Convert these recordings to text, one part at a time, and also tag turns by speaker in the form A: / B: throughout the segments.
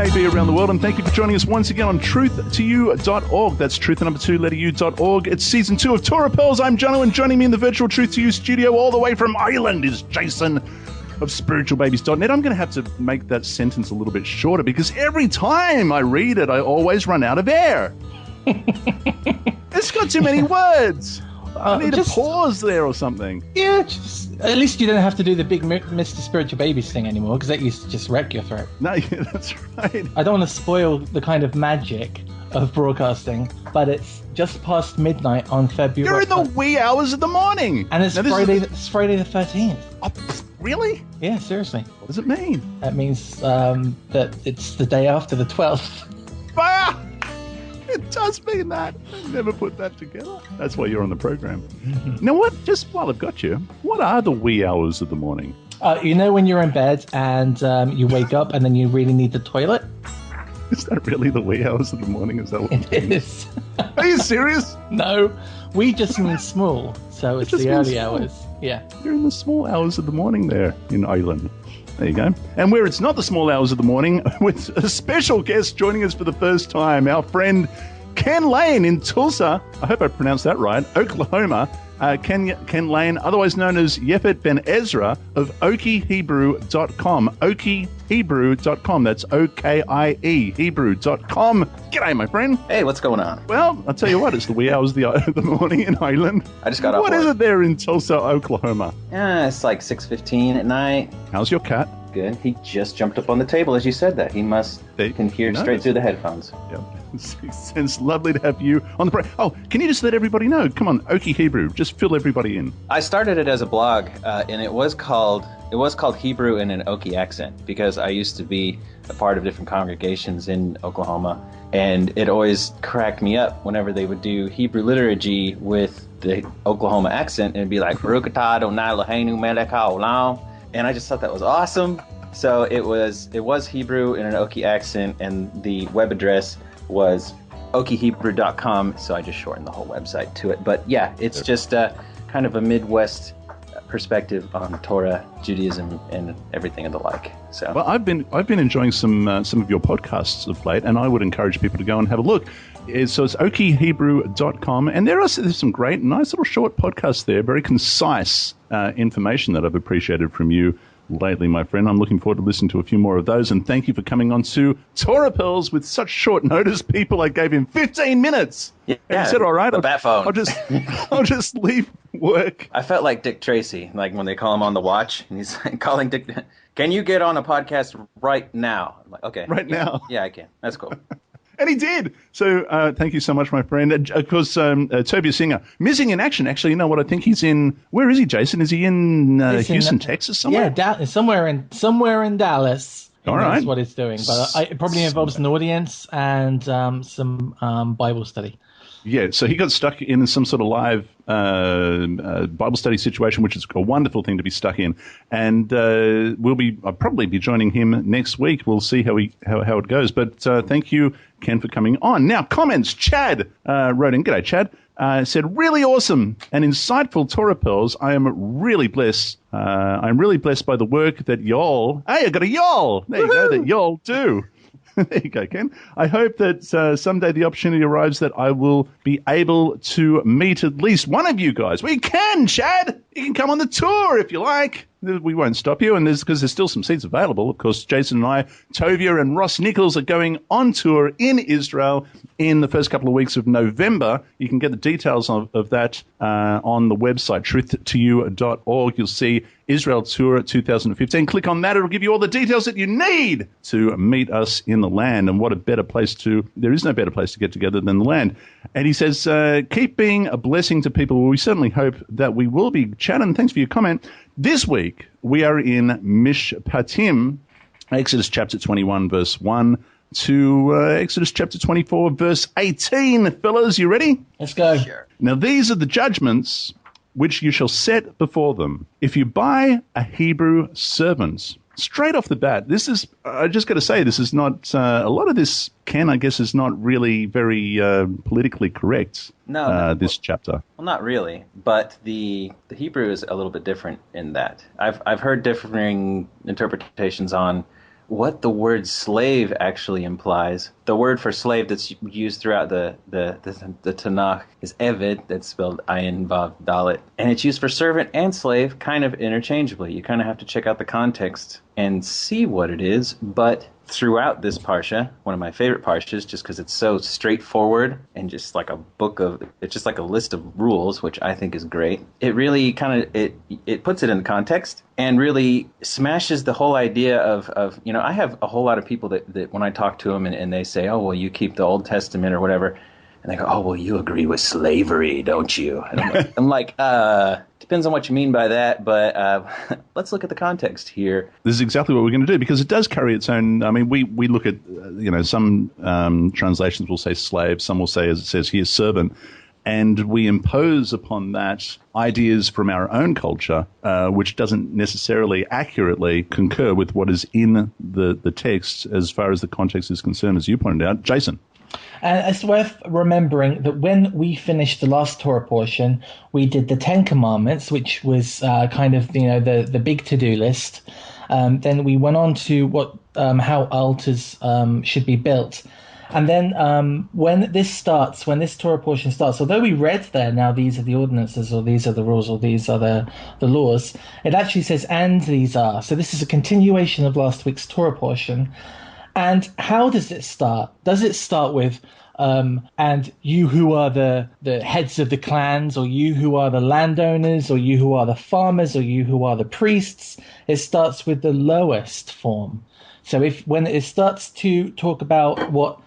A: may be around the world, and thank you for joining us once again on truth2u.org. That's truth the number 2 letter u.org. It's season 2 of Torah Pearls. I'm Jono, and joining me in the virtual Truth to You studio all the way from Ireland is Jason of Spiritualbabies.net. I'm going to have to make that sentence a little bit shorter because every time I read it, I always run out of air. It's got too many words. I need a pause there or something.
B: Yeah, at least you don't have to do the big Mr. Spiritual Babies thing anymore, because that used to just wreck your throat.
A: No, yeah, that's right.
B: I don't want to spoil the kind of magic of broadcasting, but it's just past midnight on February.
A: You're in the wee hours of the morning.
B: And it's Friday the 13th.
A: Oh, really?
B: Yeah, seriously.
A: What does it mean?
B: That means that it's the day after the 12th.
A: Ah! It does mean that. I never put that together. That's why you're on the program. Now, what? Just while I've got you, what are the wee hours of the morning?
B: You know when you're in bed and you wake up and then you really need the toilet?
A: Is that really the wee hours of the morning? Is that what
B: it is?
A: Are you serious?
B: No. We just mean small, so it's the early hours. Yeah.
A: You're in the small hours of the morning there in Ireland. There you go. And where it's not the small hours of the morning, with a special guest joining us for the first time, our friend Ken Lane in Tulsa. I hope I pronounced that right. Oklahoma. Ken Lane, otherwise known as Yefet Ben Ezra of OkieHebrew.com. OkieHebrew.com. That's O-K-I-E, Hebrew.com. G'day, my friend.
C: Hey, what's going on?
A: Well, I'll tell you what, it's the wee hours of the morning in Ireland.
C: I just got off
A: work. What is it there in Tulsa, Oklahoma?
C: Yeah, it's like 6:15 at night.
A: How's your cat?
C: Good. He just jumped up on the table as you said that. He can hear straight through the headphones.
A: Yeah. It's lovely to have you on the program. Oh, can you just let everybody know? Come on, Okie Hebrew. Just fill everybody in.
C: I started it as a blog, and it was called Hebrew in an Okie accent because I used to be a part of different congregations in Oklahoma, and it always cracked me up whenever they would do Hebrew liturgy with the Oklahoma accent, and it'd be like Baruch atah Adonai Eloheinu melech haolam, and I just thought that was awesome. So it was Hebrew in an Okie accent, and the web address was okiehebrew.com, so I just shortened the whole website to it. But yeah, it's just kind of a Midwest perspective on Torah, Judaism, and everything of the like. So,
A: well, I've been enjoying some of your podcasts of late, and I would encourage people to go and have a look. So it's okiehebrew.com, and there's some great, nice little short podcasts there, very concise information that I've appreciated from you lately, my friend. I'm looking forward to listening to a few more of those, and thank you for coming on to Torah Pearls with such short notice. People, I gave him 15 minutes.
C: Yeah,
A: and he said, all right,
C: a bat phone.
A: I'll just leave work.
C: I felt like Dick Tracy, like when they call him on the watch, and he's calling Dick, can you get on a podcast right now? I'm like, okay.
A: Right now?
C: Yeah, I can. That's cool.
A: And he did. So thank you so much, my friend. And of course, Tobias Singer, missing in action. Actually, you know what? I think he's in. Where is he, Jason? Is he in Houston, Texas, somewhere?
B: Yeah, somewhere in Dallas.
A: All right.
B: That's what it's doing. But it probably involves an audience and some Bible study.
A: Yeah, so he got stuck in some sort of live Bible study situation, which is a wonderful thing to be stuck in. And I'll probably be joining him next week. We'll see how it goes. But thank you, Ken, for coming on. Now, comments. Chad wrote in. G'day, Chad. Said, really awesome and insightful Torah Pearls. I'm really blessed by the work that y'all... Hey, I got a y'all! There you go, that y'all do. There you go, Ken. I hope that someday the opportunity arrives that I will be able to meet at least one of you guys. We can, Chad! You can come on the tour if you like. We won't stop you, and because there's still some seats available. Of course, Jason and I, Tovia and Ross Nichols are going on tour in Israel in the first couple of weeks of November. You can get the details of that on the website, truth2u.org. You'll see Israel Tour 2015. Click on that. It'll give you all the details that you need to meet us in the land. And what a better place there is no better place to get together than the land. And he says, keep being a blessing to people. Well, we certainly hope that we will be. Chad, and thanks for your comment. This week, we are in Mishpatim, Exodus chapter 21, verse 1 to Exodus chapter 24, verse 18. Fellas, you ready?
B: Let's go.
C: Sure.
A: Now, these are the judgments which you shall set before them. If you buy a Hebrew servant, straight off the bat, this is, I just got to say, this is not, a lot of this, Ken, I guess, is not really very politically correct.
C: No,
A: this chapter.
C: Well, not really, but the Hebrew is a little bit different in that. I've heard differing interpretations on what the word slave actually implies. The word for slave that's used throughout the Tanakh is eved, that's spelled ayin vav dalet, and it's used for servant and slave kind of interchangeably. You kind of have to check out the context and see what it is, but throughout this parsha, one of my favorite parshas, just because it's so straightforward and just like it's just like a list of rules, which I think is great. It really kind of, it puts it in context and really smashes the whole idea of I have a whole lot of people that when I talk to them and they say, oh, well, you keep the Old Testament or whatever, and they go, oh, well, you agree with slavery, don't you? And I'm like, depends on what you mean by that, but let's look at the context here.
A: This is exactly what we're going to do, because it does carry its own. I mean, we look at, some translations will say slave, some will say, as it says here, servant, and we impose upon that ideas from our own culture, which doesn't necessarily accurately concur with what is in the text as far as the context is concerned, as you pointed out. Jason.
B: And it's worth remembering that when we finished the last Torah portion, we did the Ten Commandments, which was kind of the big to-do list. Then we went on to how altars should be built. And then when this Torah portion starts, although we read there now these are the ordinances, or these are the rules, or these are the laws, it actually says, and these are. So this is a continuation of last week's Torah portion. And how does it start? Does it start with, and you who are the heads of the clans, or you who are the landowners, or you who are the farmers, or you who are the priests? It starts with the lowest form. So when it starts to talk about what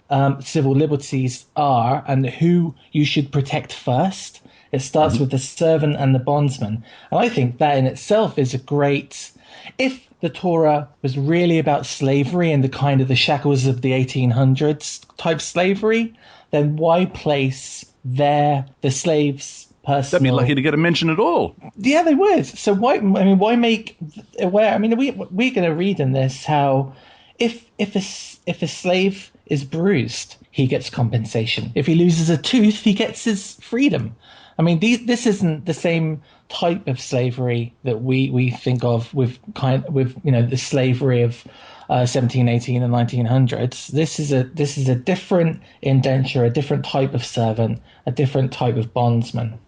B: civil liberties are and who you should protect first, it starts with the servant and the bondsman. And I think that in itself is a great... If the Torah was really about slavery and the shackles of the 1800s type slavery, then why place the slaves' personal...
A: They'd be lucky to get a mention at all.
B: Yeah, they would. So why make aware? I mean, we're going to read in this how if a slave is bruised, he gets compensation. If he loses a tooth, he gets his freedom. I mean, this isn't the same type of slavery that we think of with the slavery of 1718 and 1900s. This is a different indenture, a different type of servant, a different type of bondsman.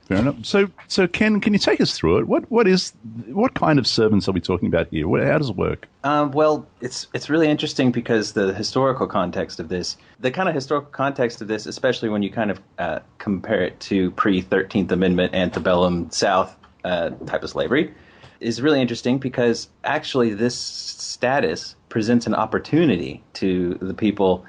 A: Fair enough. So Ken, can you take us through it? What kind of servants are we talking about here? How does it work?
C: Well, it's really interesting because the historical context of this, especially when you kind of compare it to pre-13th Amendment antebellum South type of slavery, is really interesting because actually this status presents an opportunity to the people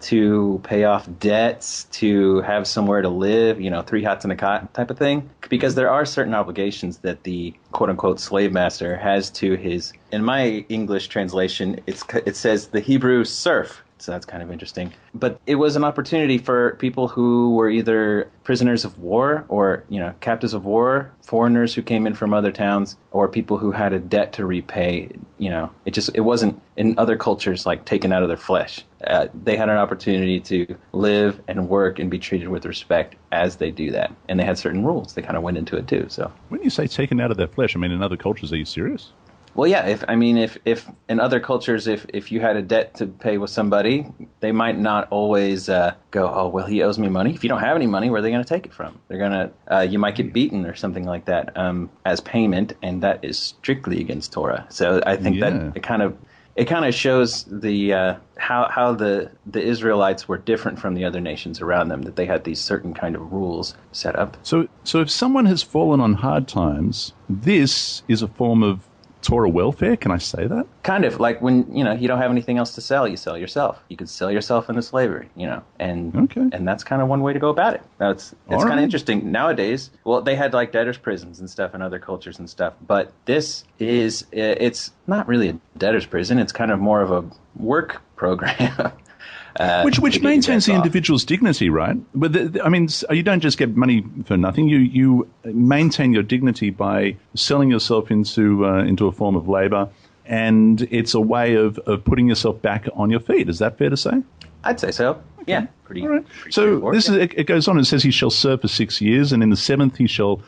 C: to pay off debts, to have somewhere to live, 3 hots and a cot type of thing. Because there are certain obligations that the quote-unquote slave master has to his, in my English translation, it says the Hebrew serf. So that's kind of interesting. But it was an opportunity for people who were either prisoners of war or, captives of war, foreigners who came in from other towns, or people who had a debt to repay. It wasn't in other cultures like taken out of their flesh. They had an opportunity to live and work and be treated with respect as they do that. And they had certain rules. They kind of went into it too. So
A: when you say taken out of their flesh, I mean, in other cultures, are you serious?
C: Well, yeah. If in other cultures, if you had a debt to pay with somebody, they might not always go, oh, well, he owes me money. If you don't have any money, where are they going to take it from? They're gonna, you might get beaten or something like that as payment, and that is strictly against Torah. So I think that it kind of shows the how the Israelites were different from the other nations around them, that they had these certain kind of rules set up.
A: So if someone has fallen on hard times, this is a form of Torah welfare, can I say that?
C: Kind of, like when, you don't have anything else to sell, you sell yourself. You could sell yourself into slavery, and that's kind of one way to go about it. Now, it's kind of interesting. Nowadays, well, they had like debtors' prisons and stuff in other cultures and stuff, but this is, it's not really a debtors' prison, it's kind of more of a work program.
A: Which maintains the individual's dignity, right? But you don't just get money for nothing. You maintain your dignity by selling yourself into a form of labor, and it's a way of putting yourself back on your feet. Is that fair to say?
C: I'd say so. Okay. Yeah, pretty.
A: All right. So it goes on and says he shall serve for 6 years, and in the 7th he shall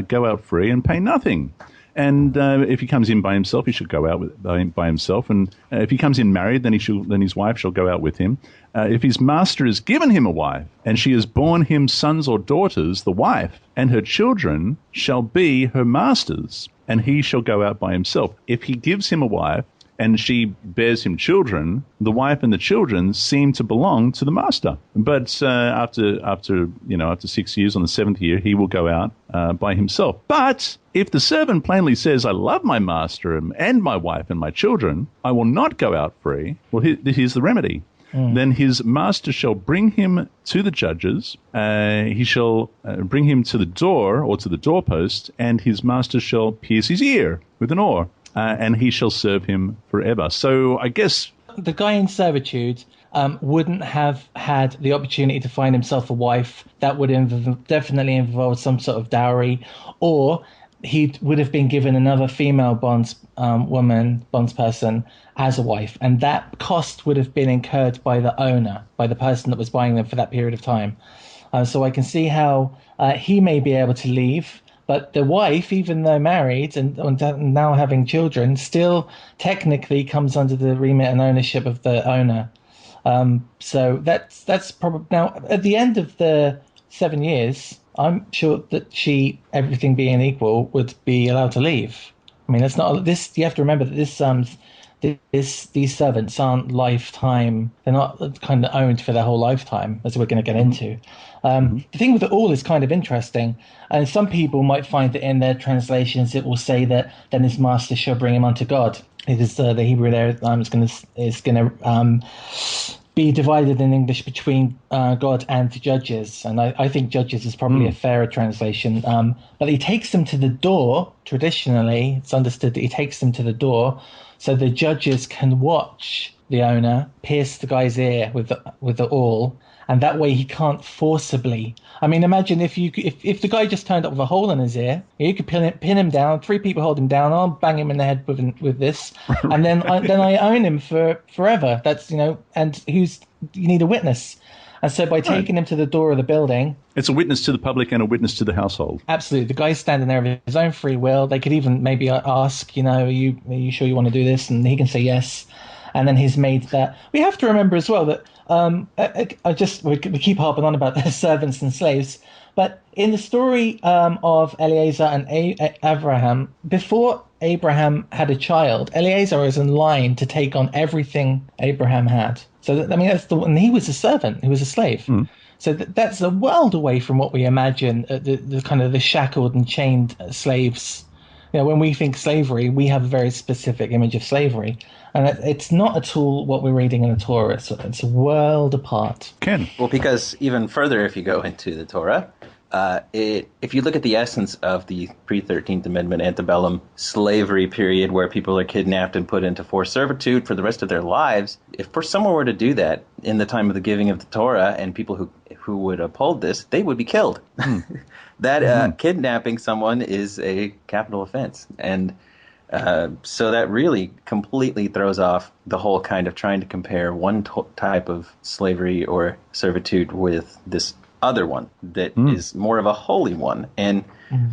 A: go out free and pay nothing. And if he comes in by himself, he should go out by himself. And if he comes in married, then his wife shall go out with him. If his master has given him a wife, and she has borne him sons or daughters, the wife and her children shall be her master's, and he shall go out by himself. If he gives him a wife, and she bears him children, the wife and the children seem to belong to the master. But after 6 years, on the seventh year, he will go out by himself. But if the servant plainly says, I love my master and my wife and my children, I will not go out free, well, here's the remedy. Then his master shall bring him to the judges. He shall bring him to the door or to the doorpost, and his master shall pierce his ear with an oar. And he shall serve him forever. So I guess
B: the guy in servitude wouldn't have had the opportunity to find himself a wife. That would definitely involve some sort of dowry, or he would have been given another female bondsperson as a wife, and that cost would have been incurred by the owner, by the person that was buying them for that period of time. So I can see how he may be able to leave. But the wife, even though married and now having children, still technically comes under the remit and ownership of the owner. So that's probably now at the end of the 7 years. I'm sure that she, everything being equal, would be allowed to leave. I mean, that's not this. You have to remember that these servants aren't lifetime. They're not kind of owned for their whole lifetime, as we're going to get into. The thing with it all is kind of interesting, and some people might find that in their translations it will say that then his master shall bring him unto God. It is the Hebrew there is going to be divided in English between God and judges, and I think judges is probably a fairer translation. But he takes them to the door. Traditionally, it's understood that he takes them to the door, so the judges can watch the owner pierce the guy's ear with the awl, and that way he can't forcibly. I mean, imagine if the guy just turned up with a hole in his ear, you could pin him down. 3 people hold him down. I'll bang him in the head with this, and then I own him forever. That's and you need a witness, and so by taking him to the door of the building,
A: it's a witness to the public and a witness to the household.
B: Absolutely, the guy's standing there of his own free will. They could even maybe ask, are you sure you want to do this, and he can say yes. And then he's made that. We have to remember as well that we keep harping on about the servants and slaves, but in the story of Eliezer and Abraham, before Abraham had a child, Eliezer was in line to take on everything Abraham had. So and he was a servant, he was a slave. So that's a world away from what we imagine the kind of the shackled and chained slaves. When we think slavery, we have a very specific image of slavery. And it's not at all what we're reading in the Torah. It's a world apart.
A: Ken?
C: Well, because even further, if you go into the Torah, if you look at the essence of the pre-13th Amendment antebellum slavery period where people are kidnapped and put into forced servitude for the rest of their lives, if someone were to do that in the time of the giving of the Torah and people who would uphold this, they would be killed. Kidnapping someone is a capital offense. And so that really completely throws off the whole kind of trying to compare one type of slavery or servitude with this other one that is more of a holy one. And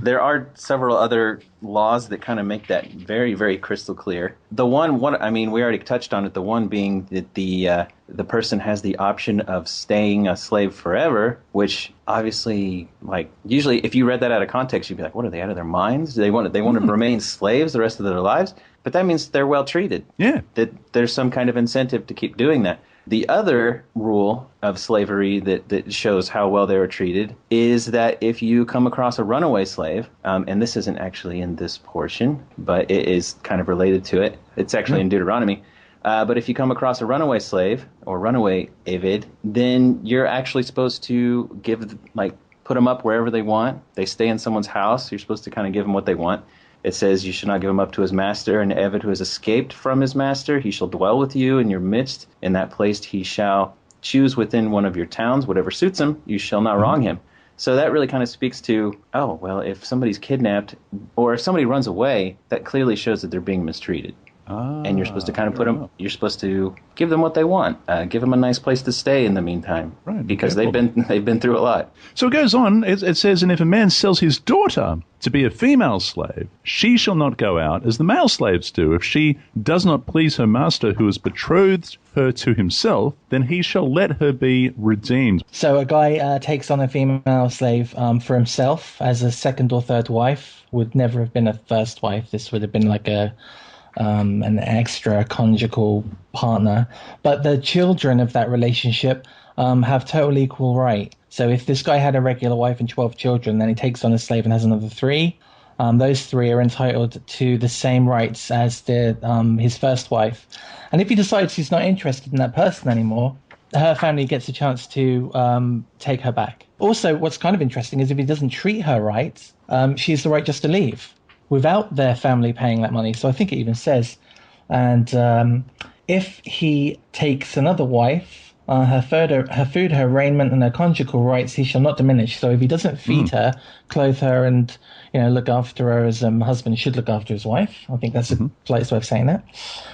C: there are several other laws that kind of make that very, very crystal clear. The one, we already touched on it, the one being that the person has the option of staying a slave forever, which obviously, usually if you read that out of context, you'd be like, what, are they out of their minds? Do they want to remain slaves the rest of their lives? But that means they're well treated. Yeah. That there's some kind of incentive to keep doing that. The other rule of slavery that shows how well they were treated is that if you come across a runaway slave, and this isn't actually in this portion, but it is kind of related to it. It's actually in Deuteronomy. But if you come across a runaway slave or runaway Avid, then you're actually supposed to put them up wherever they want. They stay in someone's house. You're supposed to kind of give them what they want. It says you should not give him up to his master, and Eved who has escaped from his master, he shall dwell with you in your midst. In that place he shall choose within one of your towns, whatever suits him, you shall not wrong him. So that really kind of speaks to, if somebody's kidnapped or if somebody runs away, that clearly shows that they're being mistreated. and you're supposed to kind of put them. You're supposed to give them what they want, give them a nice place to stay in the meantime,
A: right?
C: Because they've been through a lot.
A: So it goes on. It says, and if a man sells his daughter to be a female slave, she shall not go out as the male slaves do. If she does not please her master, who has betrothed her to himself, then he shall let her be redeemed.
B: So a guy takes on a female slave for himself as a second or third wife. Would never have been a first wife. This would have been like an extra conjugal partner. But the children of that relationship have total equal right. So if this guy had a regular wife and 12 children, then he takes on a slave and has another 3. Those 3 are entitled to the same rights as his first wife. And if he decides he's not interested in that person anymore, her family gets a chance to take her back. Also, what's kind of interesting is if he doesn't treat her right, she has the right just to leave without their family paying that money. So I think it even says, and if he takes another wife, her food, her raiment, and her conjugal rights he shall not diminish. So if he doesn't feed her, clothe her, and look after her as a husband should look after his wife, I think that's a polite way of saying that.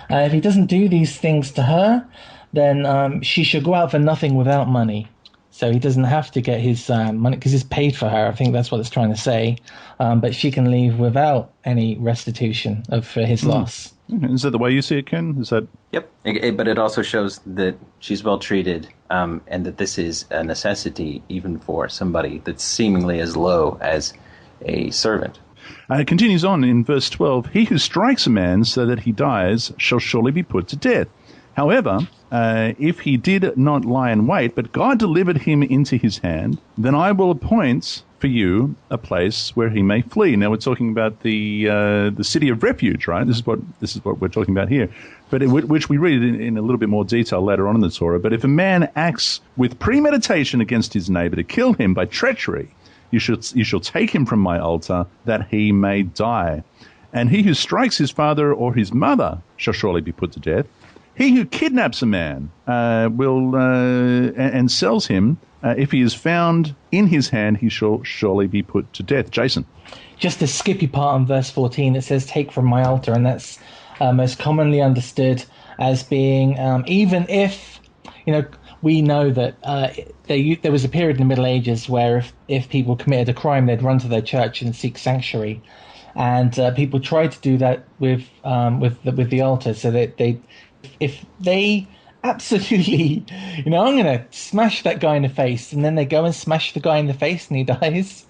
B: If he doesn't do these things to her, then she shall go out for nothing without money. So he doesn't have to get his money because it's paid for her. I think that's what it's trying to say. But she can leave without any restitution for his loss.
A: Is that the way you see it, Ken? Is that?
C: Yep. But it also shows that she's well treated, and that this is a necessity even for somebody that's seemingly as low as a servant.
A: It continues on in verse 12. He who strikes a man so that he dies shall surely be put to death. However, if he did not lie in wait, but God delivered him into his hand, then I will appoint for you a place where he may flee. Now we're talking about the city of refuge, right? This is what we're talking about here, but which we read in a little bit more detail later on in the Torah. But if a man acts with premeditation against his neighbor to kill him by treachery, you shall take him from my altar that he may die. And he who strikes his father or his mother shall surely be put to death. He who kidnaps a man and sells him, if he is found in his hand, he shall surely be put to death. Jason.
B: Just the skippy part in verse 14, it says, take from my altar, and that's most commonly understood as being, even if, we know that there was a period in the Middle Ages where if people committed a crime, they'd run to their church and seek sanctuary. And people tried to do that with the altar, so that if they absolutely, I'm going to smash that guy in the face, and then they go and smash the guy in the face and he dies.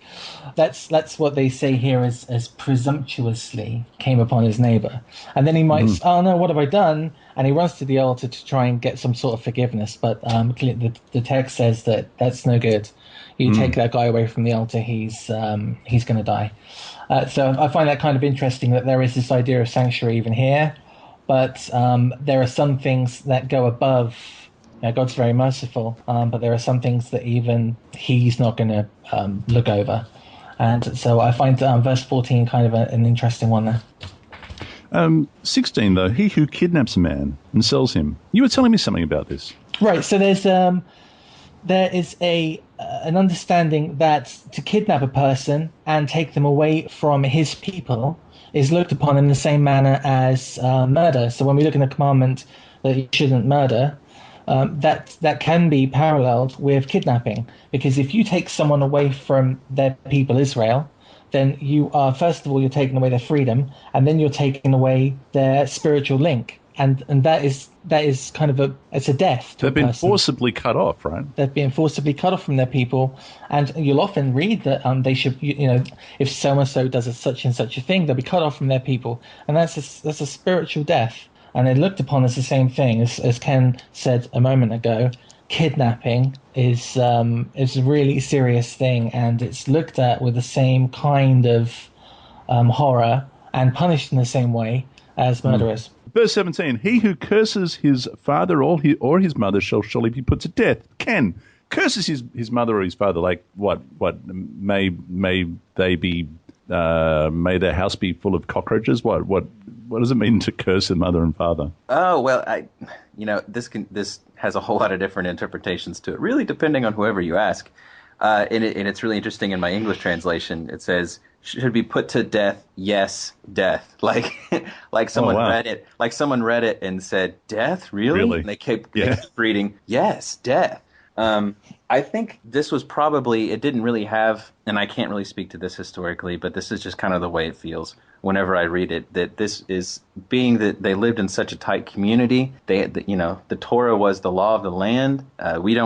B: That's what they say here as presumptuously came upon his neighbor. And then he might, oh no, what have I done? And he runs to the altar to try and get some sort of forgiveness. But the text says that that's no good. You take that guy away from the altar, he's going to die. So I find that kind of interesting that there is this idea of sanctuary even here. But there are some things that go above. God's very merciful, but there are some things that even he's not going to look over. And so I find verse 14 kind of an interesting one there.
A: 16, though, he who kidnaps a man and sells him. You were telling me something about this.
B: Right, so there is an understanding that to kidnap a person and take them away from his people is looked upon in the same manner as murder. So when we look in the commandment that you shouldn't murder, that can be paralleled with kidnapping. Because if you take someone away from their people Israel, then you are, first of all, you're taking away their freedom, and then you're taking away their spiritual link. And that is kind of it's a death to a person.
A: They've been forcibly cut off, right?
B: They've been forcibly cut off from their people, and you'll often read that they should, if so and so does such and such a thing, they'll be cut off from their people, and that's a spiritual death, and they're looked upon as the same thing. As Ken said a moment ago, kidnapping is a really serious thing, and it's looked at with the same kind of horror and punished in the same way as murder is.
A: Verse 17, he who curses his father or his mother shall surely be put to death. Ken curses his mother or his father, like what may they be may their house be full of cockroaches? What does it mean to curse a mother and father?
C: Oh, well, this has a whole lot of different interpretations to it, really depending on whoever you ask. And it's really interesting in my English translation. It says, should be put to death. Yes, death. Like someone read it. Like someone read it and said, "Death, really?"
A: Really?
C: And they kept reading, "Yes, death." I think this was probably, it didn't really have, and I can't really speak to this historically, but this is just kind of the way it feels whenever I read it, that this is, being that they lived in such a tight community, the Torah was the law of the land. We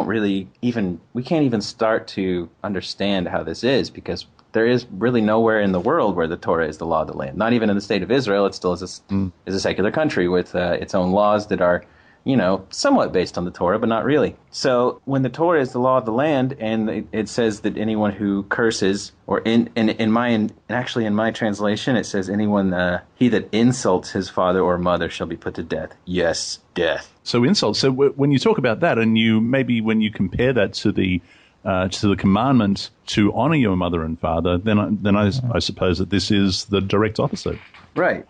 C: can't even start to understand how this is, because there is really nowhere in the world where the Torah is the law of the land. Not even in the state of Israel. It still is a secular country with its own laws that are, somewhat based on the Torah, but not really. So when the Torah is the law of the land, and it says that anyone who curses, or in my translation, it says anyone, he that insults his father or mother shall be put to death. Yes, death.
A: So insult. So when you talk about that, and when you compare that to the commandment to honor your mother and father, then I suppose that this is the direct opposite.
C: Right.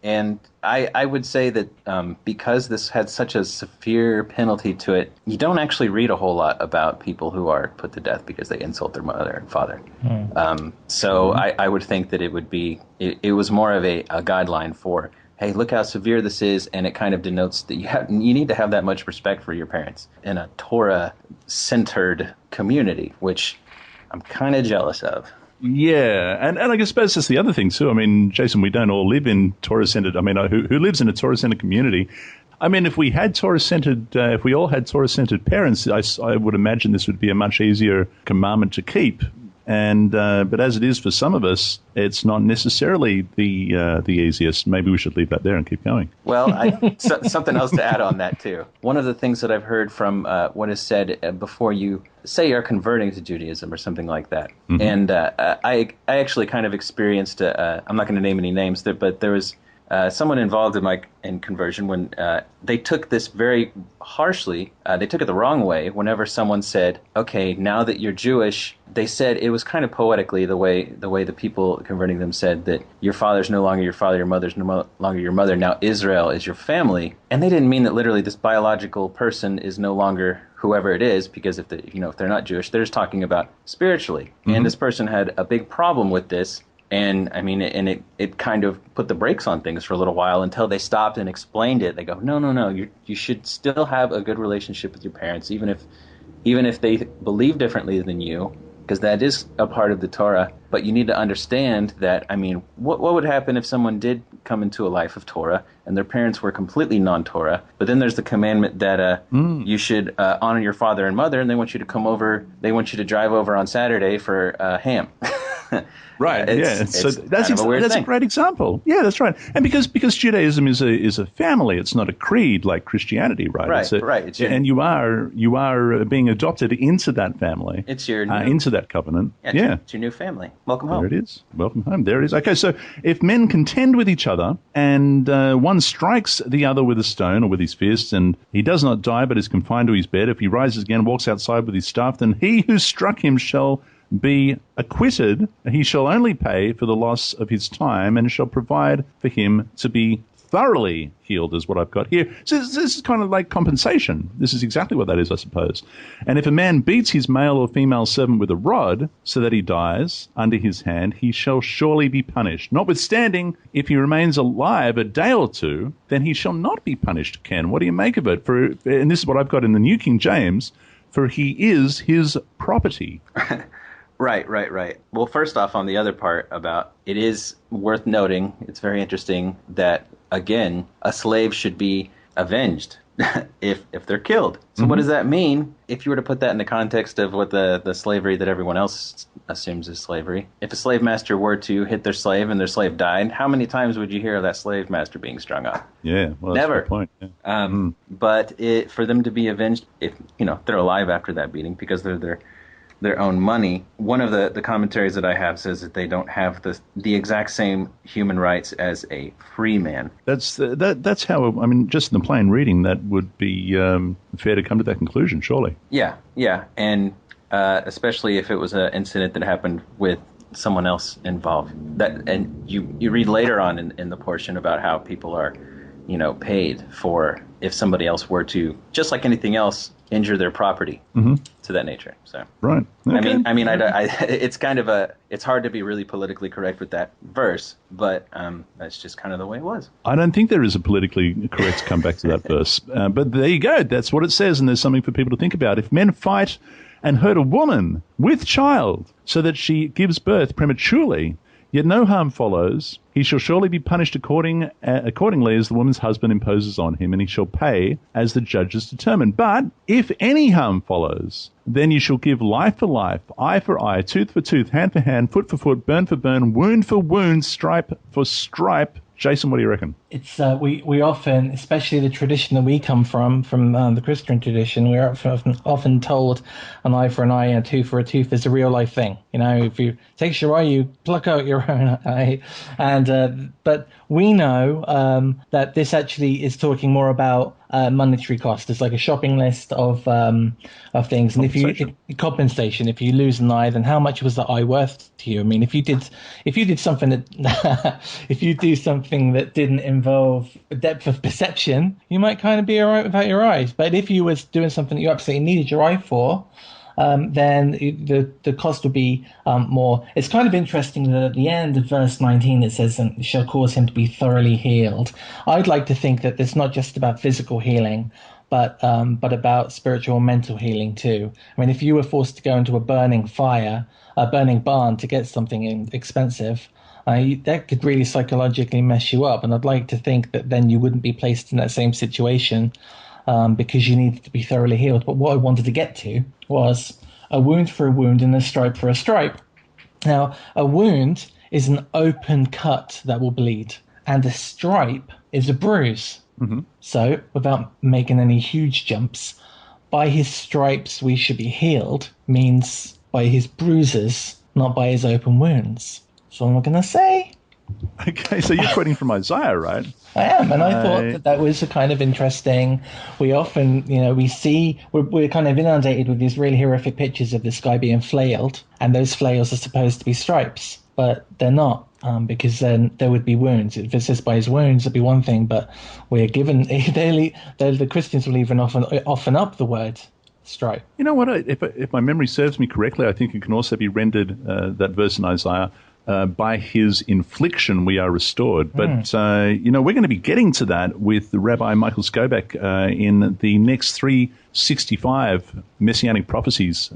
C: And I would say that because this had such a severe penalty to it, you don't actually read a whole lot about people who are put to death because they insult their mother and father. So I would think that it was more of a guideline for, hey, look how severe this is, and it kind of denotes that you need to have that much respect for your parents in a Torah-centered community, which I'm kind of jealous of.
A: Yeah, and I suppose that's the other thing too. I mean, Jason, we don't all live in Torah-centered. I mean, who lives in a Torah-centered community? I mean, if we all had Torah-centered parents, I would imagine this would be a much easier commandment to keep. And but as it is for some of us, it's not necessarily the easiest. Maybe we should leave that there and keep going.
C: Well, something else to add on that too. One of the things that I've heard from what is said before you say you're converting to Judaism or something like that, and I actually kind of experienced. I'm not going to name any names, but there was someone involved in conversion when they took this very harshly. They took it the wrong way. Whenever someone said, "Okay, now that you're Jewish," they said it was kind of poetically the way the people converting them said that your father's no longer your father, your mother's no longer your mother. Now Israel is your family, and they didn't mean that literally this biological person is no longer whoever it is, because if they're not Jewish, they're just talking about spiritually. And this person had a big problem with this. And I mean, it kind of put the brakes on things for a little while until they stopped and explained it. They go, no, you should still have a good relationship with your parents, even if they believe differently than you, because that is a part of the Torah. But you need to understand that, I mean, what would happen if someone did come into a life of Torah and their parents were completely non-Torah, but then there's the commandment that you should honor your father and mother, and they want you to drive over on Saturday for ham.
A: Right. So that's a great example. Yeah, that's right. And because Judaism is a family, it's not a creed like Christianity, right?
C: Right.
A: And you are being adopted into that family.
C: It's your
A: into that covenant.
C: Yeah. It's your new family. Welcome home.
A: There it is. Welcome home. There it is. Okay, so if men contend with each other and one strikes the other with a stone or with his fist, and he does not die but is confined to his bed, if he rises again, walks outside with his staff, then he who struck him shall be acquitted. He shall only pay for the loss of his time and shall provide for him to be thoroughly healed, is what I've got here. So this is kind of like compensation. This is exactly what that is, I suppose. And if a man beats his male or female servant with a rod so that he dies under his hand, he shall surely be punished. Notwithstanding, if he remains alive a day or two, then he shall not be punished. Ken, what do you make of it? And this is what I've got in the New King James, for he is his property.
C: Right. Well, first off, on the other part about, it is worth noting, it's very interesting that, again, a slave should be avenged if they're killed. So what does that mean if you were to put that in the context of what the slavery that everyone else assumes is slavery? If a slave master were to hit their slave and their slave died, how many times would you hear of that slave master being strung up?
A: Yeah, well, that's
C: never.
A: a good point. Yeah.
C: But for them to be avenged, if they're alive after that beating, because they're their own money. One of the commentaries that I have says that they don't have the exact same human rights as a free man.
A: That's how, I mean, just in the plain reading, that would be fair to come to that conclusion, surely.
C: Yeah, and especially if it was an incident that happened with someone else involved. And you read later on in the portion about how people are, paid for if somebody else were to, just like anything else, injure their property to that nature. So
A: right. Okay.
C: I mean, it's kind of it's hard to be really politically correct with that verse, but that's just kind of the way it was.
A: I don't think there is a politically correct comeback to that verse, but there you go. That's what it says, and there's something for people to think about. If men fight and hurt a woman with child so that she gives birth prematurely, yet no harm follows, he shall surely be punished accordingly as the woman's husband imposes on him, and he shall pay as the judges determine. But if any harm follows, then you shall give life for life, eye for eye, tooth for tooth, hand for hand, foot for foot, burn for burn, wound for wound, stripe for stripe. Jason, what do you reckon?
B: It's we often, especially the tradition that we come from the Christian tradition, we're often told an eye for an eye and a tooth for a tooth is a real life thing. You know, if you take your eye, you pluck out your own eye. And but we know that this actually is talking more about monetary cost. It's like a shopping list of things. And compensation. If you lose an eye, then how much was the eye worth to you? I mean, if you did something that if you do something that didn't involve a depth of perception, you might kind of be all right without your eyes. But if you was doing something that you absolutely needed your eye for, then the cost would be more. It's kind of interesting that at the end of verse 19 it says, "And shall cause him to be thoroughly healed." I'd like to think that it's not just about physical healing, but about spiritual and mental healing too. I mean, if you were forced to go into a burning barn to get something expensive, that could really psychologically mess you up. And I'd like to think that then you wouldn't be placed in that same situation because you needed to be thoroughly healed. But what I wanted to get to was a wound for a wound and a stripe for a stripe. Now, a wound is an open cut that will bleed, and a stripe is a bruise. Mm-hmm. So, without making any huge jumps, by his stripes we should be healed means by his bruises, not by his open wounds. So I'm going to say.
A: Okay, so you're quoting from Isaiah, right?
B: I am, and I thought that was a kind of interesting. We often, we're kind of inundated with these really horrific pictures of this guy being flailed, and those flails are supposed to be stripes, but they're not, because then there would be wounds. If it says by his wounds, it'd be one thing, but we're given, the Christians will even often up the word stripe.
A: You know what? If my memory serves me correctly, I think it can also be rendered, that verse in Isaiah, by his infliction we are restored. But, we're going to be getting to that with Rabbi Michael Skobek in the next 365 Messianic Prophecies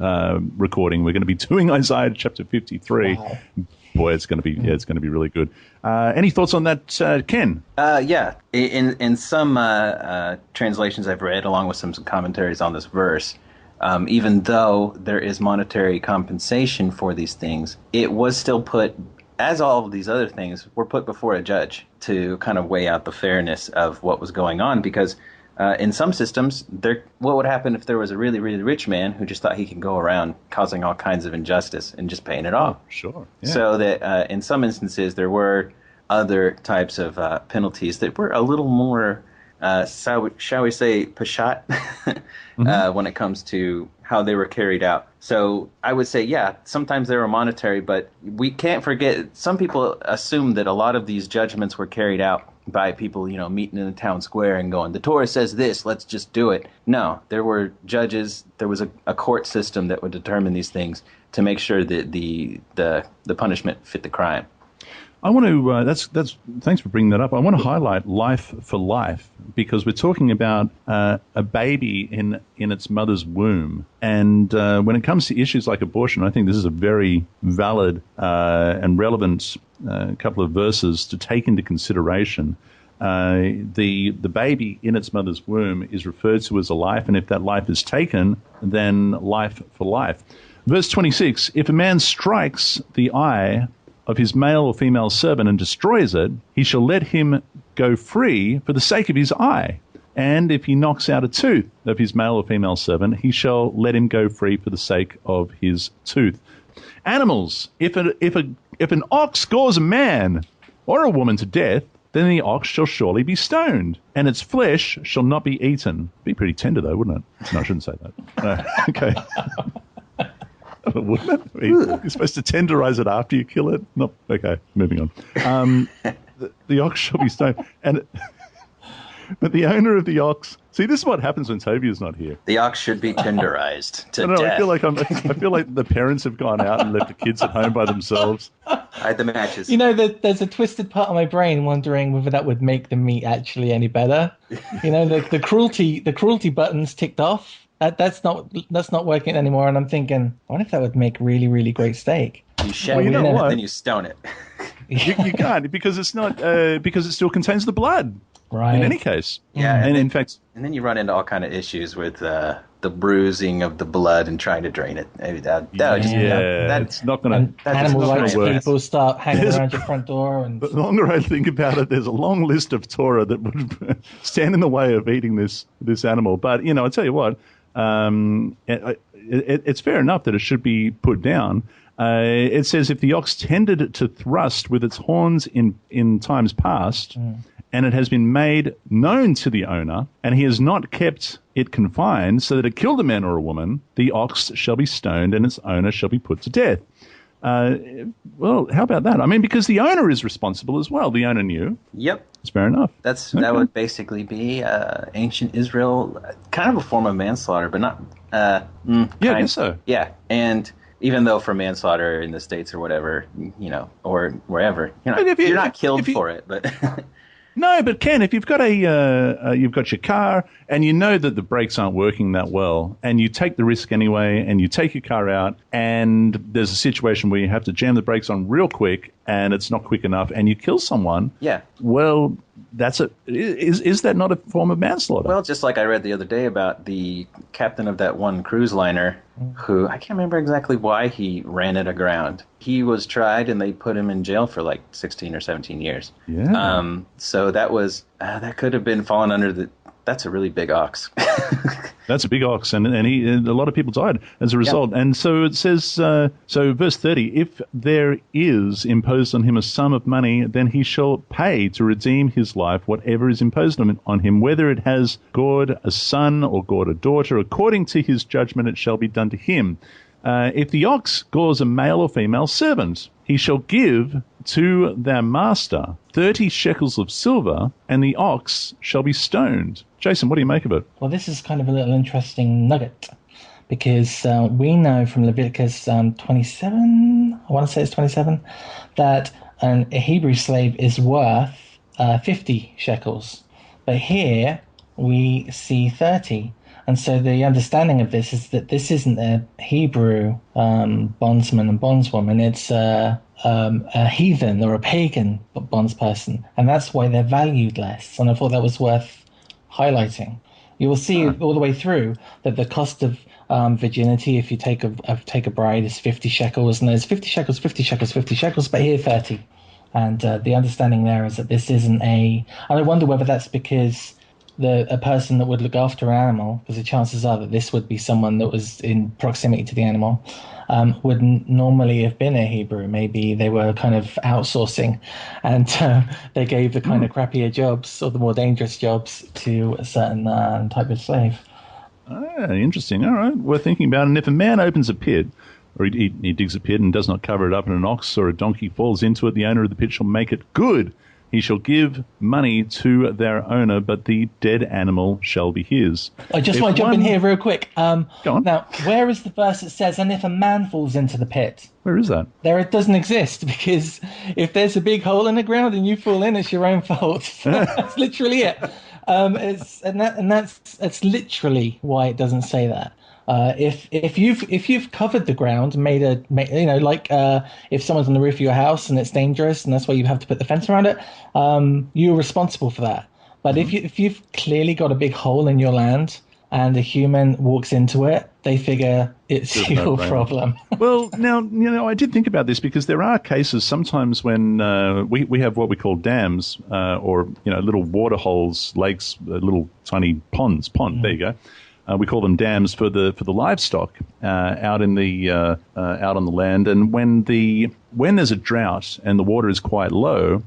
A: recording. We're going to be doing Isaiah chapter 53. Wow. Boy, it's going to be really good. Any thoughts on that, Ken?
C: Yeah. In some translations I've read, along with some commentaries on this verse, even though there is monetary compensation for these things, it was still put, as all of these other things, were put before a judge to kind of weigh out the fairness of what was going on. Because in some systems, what would happen if there was a really, really rich man who just thought he could go around causing all kinds of injustice and just paying it off?
A: Sure. Yeah.
C: So that in some instances, there were other types of penalties that were a little more, shall we say, pashat, when it comes to how they were carried out. So I would say, yeah, sometimes they were monetary, but we can't forget, some people assume that a lot of these judgments were carried out by people, meeting in the town square and going, the Torah says this, let's just do it. No, there were judges, there was a court system that would determine these things to make sure that the punishment fit the crime.
A: I want to, thanks for bringing that up. I want to highlight life for life, because we're talking about a baby in its mother's womb. And when it comes to issues like abortion, I think this is a very valid and relevant couple of verses to take into consideration. The baby in its mother's womb is referred to as a life, and if that life is taken, then life for life. Verse 26, if a man strikes the eye of his male or female servant and destroys it, he shall let him go free for the sake of his eye. And if he knocks out a tooth of his male or female servant, he shall let him go free for the sake of his tooth. Animals, if an ox gores a man or a woman to death, then the ox shall surely be stoned, and its flesh shall not be eaten. Be pretty tender, though, wouldn't it? No, I shouldn't say that. Okay. Wouldn't it? I mean, you're supposed to tenderize it after you kill it? No. Okay, moving on. The ox shall be stoned. And But the owner of the ox. See, this is what happens when Toby is not here.
C: The ox should be tenderized to death.
A: I feel like the parents have gone out and left the kids at home by themselves.
C: Hide the matches.
B: There's a twisted part of my brain wondering whether that would make the meat actually any better. The cruelty button's ticked off. That's not working anymore, and I'm thinking, I wonder if that would make really, really great steak.
C: You shave it, and then you stone it.
A: You can't because it's not because it still contains the blood.
B: Right.
A: In any case.
C: Yeah.
A: And in fact,
C: and then you run into all kind of issues with the bruising of the blood and trying to drain it. Maybe
A: it's not going to.
B: Animal rights people start hanging around your front door. And
A: the longer I think about it, there's a long list of Torah that would stand in the way of eating this animal. But I tell you what, it's fair enough that it should be put down. It says if the ox tended to thrust with its horns in times past. And it has been made known to the owner, and he has not kept it confined, so that it killed a man or a woman, the ox shall be stoned, and its owner shall be put to death. Well, how about that? I mean, because the owner is responsible as well. The owner knew. Yep. It's fair enough.
C: That would basically be ancient Israel, kind of a form of manslaughter, but not...
A: I guess so.
C: Yeah, and... Even though for manslaughter in the States or whatever, or wherever, you're not killed for it, but...
A: No, but Ken, if you've got you've got your car and you know that the brakes aren't working that well, and you take the risk anyway, and you take your car out, and there's a situation where you have to jam the brakes on real quick, and it's not quick enough, and you kill someone.
C: Yeah.
A: Well, is that not a form of manslaughter?
C: Well, just like I read the other day about the captain of that one cruise liner, who I can't remember exactly why he ran it aground. He was tried and they put him in jail for like 16 or 17 years.
A: Yeah.
C: So that was that could have been fallen under that's a really big ox.
A: That's a big ox, and a lot of people died as a result. Yep. And so it says, so verse 30, if there is imposed on him a sum of money, then he shall pay to redeem his life whatever is imposed on him, whether it has gored a son or gored a daughter, according to his judgment it shall be done to him. If the ox gores a male or female servant, he shall give to their master 30 shekels of silver, and the ox shall be stoned. Jason, what do you make of it?
B: Well, this is kind of a little interesting nugget, because we know from Leviticus 27, I want to say it's 27, that a Hebrew slave is worth 50 shekels. But here we see 30. And so the understanding of this is that this isn't a Hebrew bondsman and bondswoman. It's a heathen or a pagan bondsperson. And that's why they're valued less. And I thought that was worth highlighting. You will see all the way through that the cost of virginity, if you take a bride, is 50 shekels. And there's 50 shekels, 50 shekels, 50 shekels, but here 30. And the understanding there is that this isn't and I wonder whether that's because a person that would look after an animal, because the chances are that this would be someone that was in proximity to the animal, would normally have been a Hebrew. Maybe they were kind of outsourcing, and they gave the kind of crappier jobs or the more dangerous jobs to a certain type of slave.
A: Interesting. All right, worth thinking about. And if a man opens a pit, or he digs a pit and does not cover it up, and an ox or a donkey falls into it, the owner of the pit shall make it good. He shall give money to their owner, but the dead animal shall be his.
B: I just want to jump in here real quick.
A: Go on.
B: Now, where is the verse that says, and if a man falls into the pit?
A: Where is that?
B: There, it doesn't exist, because if there's a big hole in the ground and you fall in, it's your own fault. That's literally it. That's literally why it doesn't say that. If you've covered the ground, if someone's on the roof of your house and it's dangerous and that's why you have to put the fence around it, you're responsible for that. But if you've clearly got a big hole in your land and a human walks into it, they figure it's your problem.
A: Well, now, I did think about this, because there are cases sometimes when we have what we call dams or little water holes, lakes, little tiny ponds. There you go. We call them dams for the livestock out on the land. And when there's a drought and the water is quite low,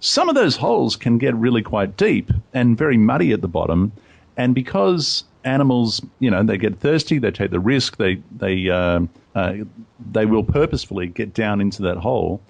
A: some of those holes can get really quite deep and very muddy at the bottom. And because animals, they get thirsty, they take the risk, they will purposefully get down into that hole.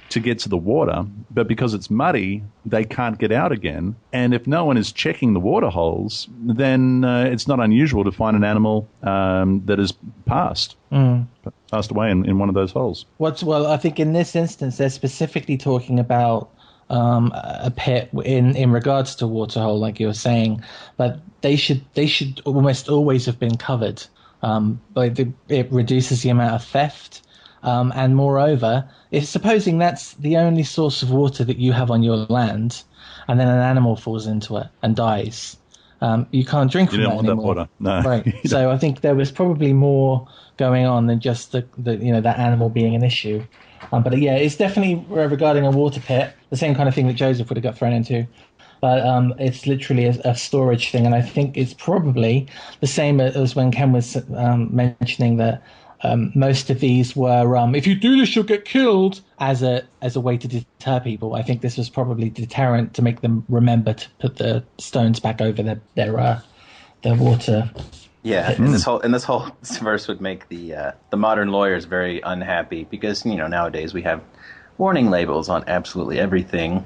A: to get to the water, but because it's muddy, they can't get out again. And if no one is checking the water holes, then it's not unusual to find an animal that has passed away in one of those holes.
B: Well, I think in this instance, they're specifically talking about a pit in regards to waterhole, like you were saying, but they should almost always have been covered. It reduces the amount of theft, and moreover, if supposing that's the only source of water that you have on your land, and then an animal falls into it and dies, you can't drink from that anymore. You don't want that water, no. Right. So I think there was probably more going on than just the that animal being an issue. But yeah, it's definitely regarding a water pit, the same kind of thing that Joseph would have got thrown into. But it's literally a storage thing, and I think it's probably the same as when Ken was mentioning that most of these were, if you do this, you'll get killed, as a way to deter people. I think this was probably deterrent to make them remember to put the stones back over their water.
C: Yeah, and this whole verse would make the modern lawyers very unhappy, because nowadays we have warning labels on absolutely everything,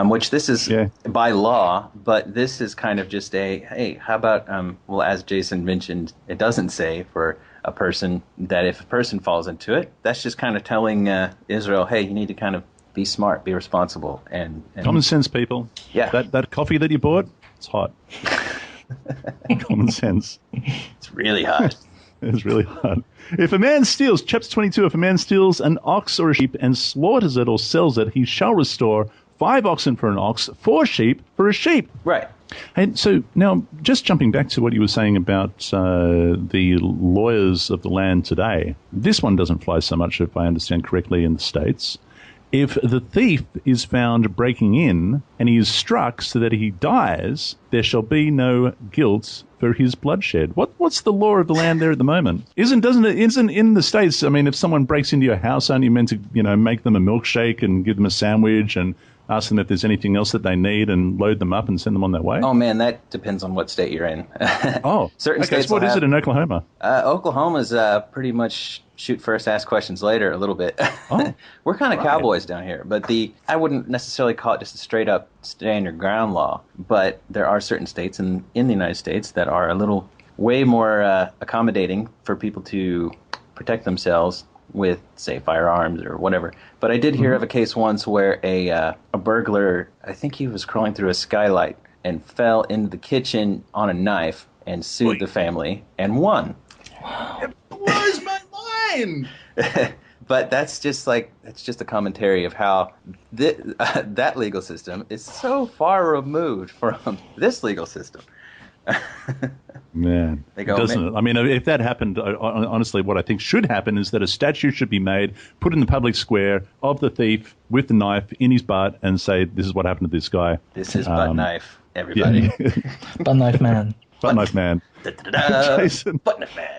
C: which this is by law, but this is kind of just hey, how about well, as Jason mentioned, it doesn't say for a person that if a person falls into it, that's just kind of telling Israel, hey, you need to kind of be smart, be responsible, and
A: common sense, people.
C: Yeah,
A: that coffee that you bought, it's hot. Common sense.
C: It's really hot.
A: It's really hard. If a man steals, chapter 22, if a man steals an ox or a sheep and slaughters it or sells it, he shall restore 5 oxen for an ox, 4 sheep for a sheep.
C: Right.
A: And so now, just jumping back to what you were saying about the lawyers of the land today, this one doesn't fly so much, if I understand correctly, in the States. If the thief is found breaking in and he is struck so that he dies, there shall be no guilt for his bloodshed. What's the law of the land there at the moment? Isn't in the States? I mean, if someone breaks into your house, aren't you meant to make them a milkshake and give them a sandwich and ask them if there's anything else that they need and load them up and send them on their way?
C: Oh man, that depends on what state you're in.
A: Certain states. What is it in Oklahoma?
C: Oklahoma's pretty much shoot first, ask questions later a little bit. We're kind of cowboys down here, but I wouldn't necessarily call it just a straight up stand your ground law, but there are certain states in the United States that are a little way more accommodating for people to protect themselves with, say, firearms or whatever. But I did hear of a case once where a burglar, I think he was crawling through a skylight and fell into the kitchen on a knife and sued the family and won.
A: Wow. It blows my mind!
C: But that's just a commentary of how that legal system is so far removed from this legal system.
A: Man, doesn't it? I mean, if that happened, honestly, what I think should happen is that a statue should be made, put in the public square of the thief with the knife in his butt, and say, "This is what happened to this guy."
C: This is butt knife, everybody.
B: Yeah. Butt knife man.
A: Butt knife man. Jason,
C: butt knife man.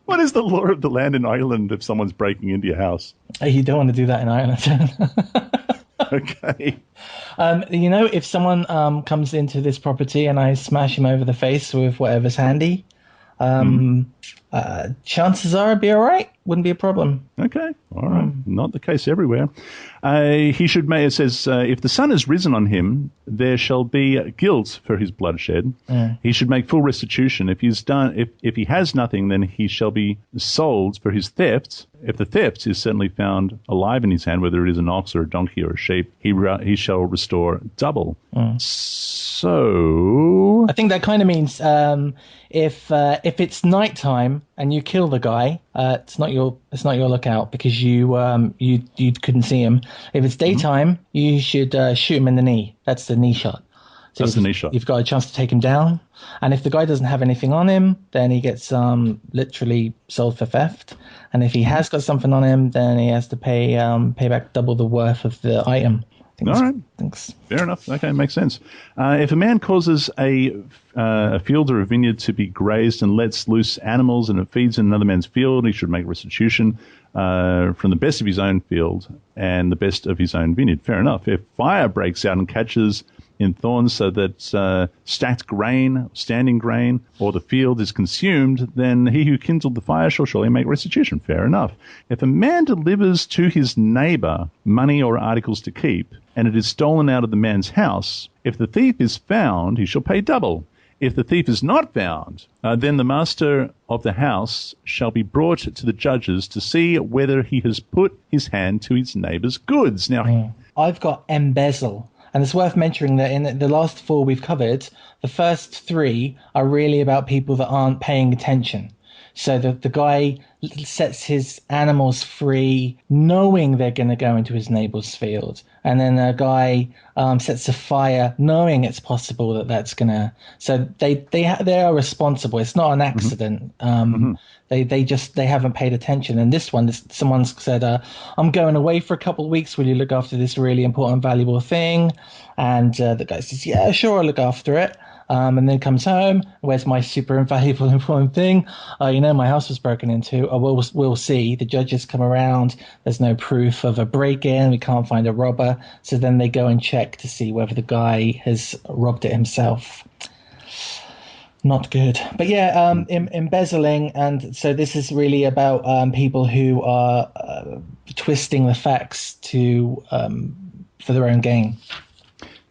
A: What is the law of the land in Ireland if someone's breaking into your house?
B: You don't want to do that in Ireland.
A: Okay.
B: If someone comes into this property and I smash him over the face with whatever's handy, chances are I'd be all right. Wouldn't be a problem.
A: Okay. All right. Not the case everywhere. He should make, it says, if the sun has risen on him, there shall be guilt for his bloodshed. He should make full restitution. If he has nothing, then he shall be sold for his theft. If the theft is certainly found alive in his hand, whether it is an ox or a donkey or a sheep, he shall restore double. So
B: I think that kind of means if it's nighttime and you kill the guy, it's not your lookout because you couldn't see him. If it's daytime, you should shoot him in the knee. That's the knee shot. So
A: that's the knee shot.
B: You've got a chance to take him down. And if the guy doesn't have anything on him, then he gets literally sold for theft. And if he has got something on him, then he has to pay back double the worth of the item.
A: All right.
B: Thanks.
A: Fair enough. Okay, makes sense. If a man causes a field or a vineyard to be grazed and lets loose animals and it feeds in another man's field, he should make restitution from the best of his own field and the best of his own vineyard. Fair enough. If fire breaks out and catches in thorns so that stacked grain, standing grain, or the field is consumed, then he who kindled the fire shall surely make restitution. Fair enough. If a man delivers to his neighbor money or articles to keep, and it is stolen out of the man's house, if the thief is found, he shall pay double. If the thief is not found, then the master of the house shall be brought to the judges to see whether he has put his hand to his neighbor's goods. Now,
B: I've got embezzle. And it's worth mentioning that in the last 4 we've covered, the first 3 are really about people that aren't paying attention. So the guy sets his animals free knowing they're going to go into his neighbor's field. And then a guy sets a fire knowing it's possible that that's going to... So they are responsible. It's not an accident. They haven't paid attention. And this one, someone's said, I'm going away for a couple of weeks. Will you look after this really important, valuable thing? And the guy says, yeah, sure, I'll look after it. And then comes home. Where's my super invaluable, important thing? My house was broken into. We'll see. The judges come around. There's no proof of a break-in. We can't find a robber. So then they go and check to see whether the guy has robbed it himself. Not good. But yeah, embezzling. And so this is really about people who are twisting the facts for their own gain.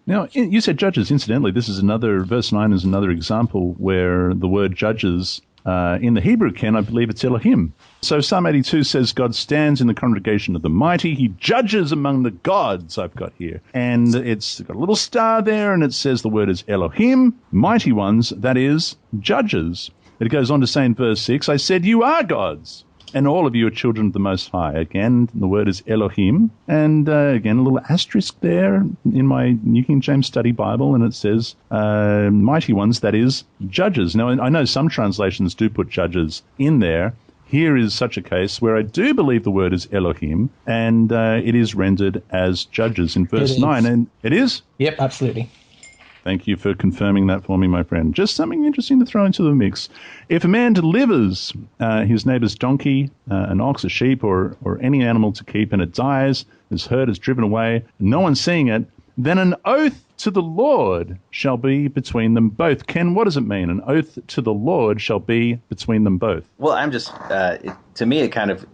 A: Now, you said judges. Incidentally, verse 9 is another example where the word judges in the Hebrew canon, I believe it's Elohim. So Psalm 82 says, God stands in the congregation of the mighty. He judges among the gods, I've got here. And it's got a little star there, and it says the word is Elohim, mighty ones, that is, judges. It goes on to say in verse 6, I said, you are gods. And all of you are children of the Most High. Again, the word is Elohim. And again, a little asterisk there in my New King James Study Bible, and it says mighty ones, that is, judges. Now, I know some translations do put judges in there. Here is such a case where I do believe the word is Elohim, and it is rendered as judges in verse 9. And it is?
B: Yep, absolutely.
A: Thank you for confirming that for me, my friend. Just something interesting to throw into the mix. If a man delivers his neighbor's donkey, an ox, a sheep, or any animal to keep, and it dies, is hurt, is driven away, no one's seeing it, then an oath to the Lord shall be between them both. Ken, what does it mean? An oath to the Lord shall be between them both.
C: Well, I'm just, to me, it kind of,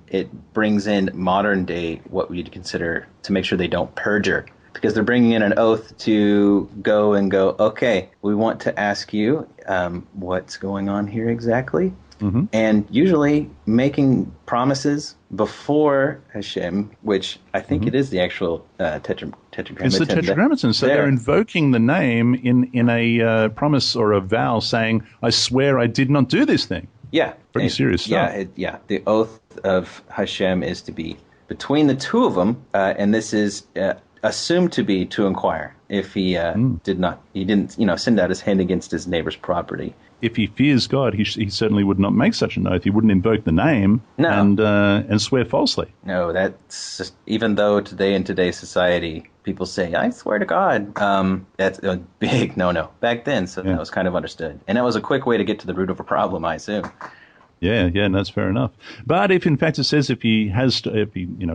C: it brings in modern day what we'd consider to make sure they don't perjure. Because they're bringing in an oath to go, okay, we want to ask you what's going on here exactly. Mm-hmm. And usually making promises before Hashem, which I think it is the actual tetragrammaton.
A: It's the tetragrammaton. So they're invoking the name in a promise or a vow saying, I swear I did not do this thing.
C: Yeah.
A: Pretty serious stuff.
C: Yeah. The oath of Hashem is to be between the two of them, and this is... assumed to be to inquire if he didn't send out his hand against his neighbor's property.
A: If he fears God, he certainly would not make such an oath. He wouldn't invoke the name and swear falsely.
C: No, that's just, even though today in today's society people say, I swear to God, that's a big no-no. Back then, that was kind of understood. And that was a quick way to get to the root of a problem, I assume.
A: Yeah, that's fair enough. But if in fact it says if he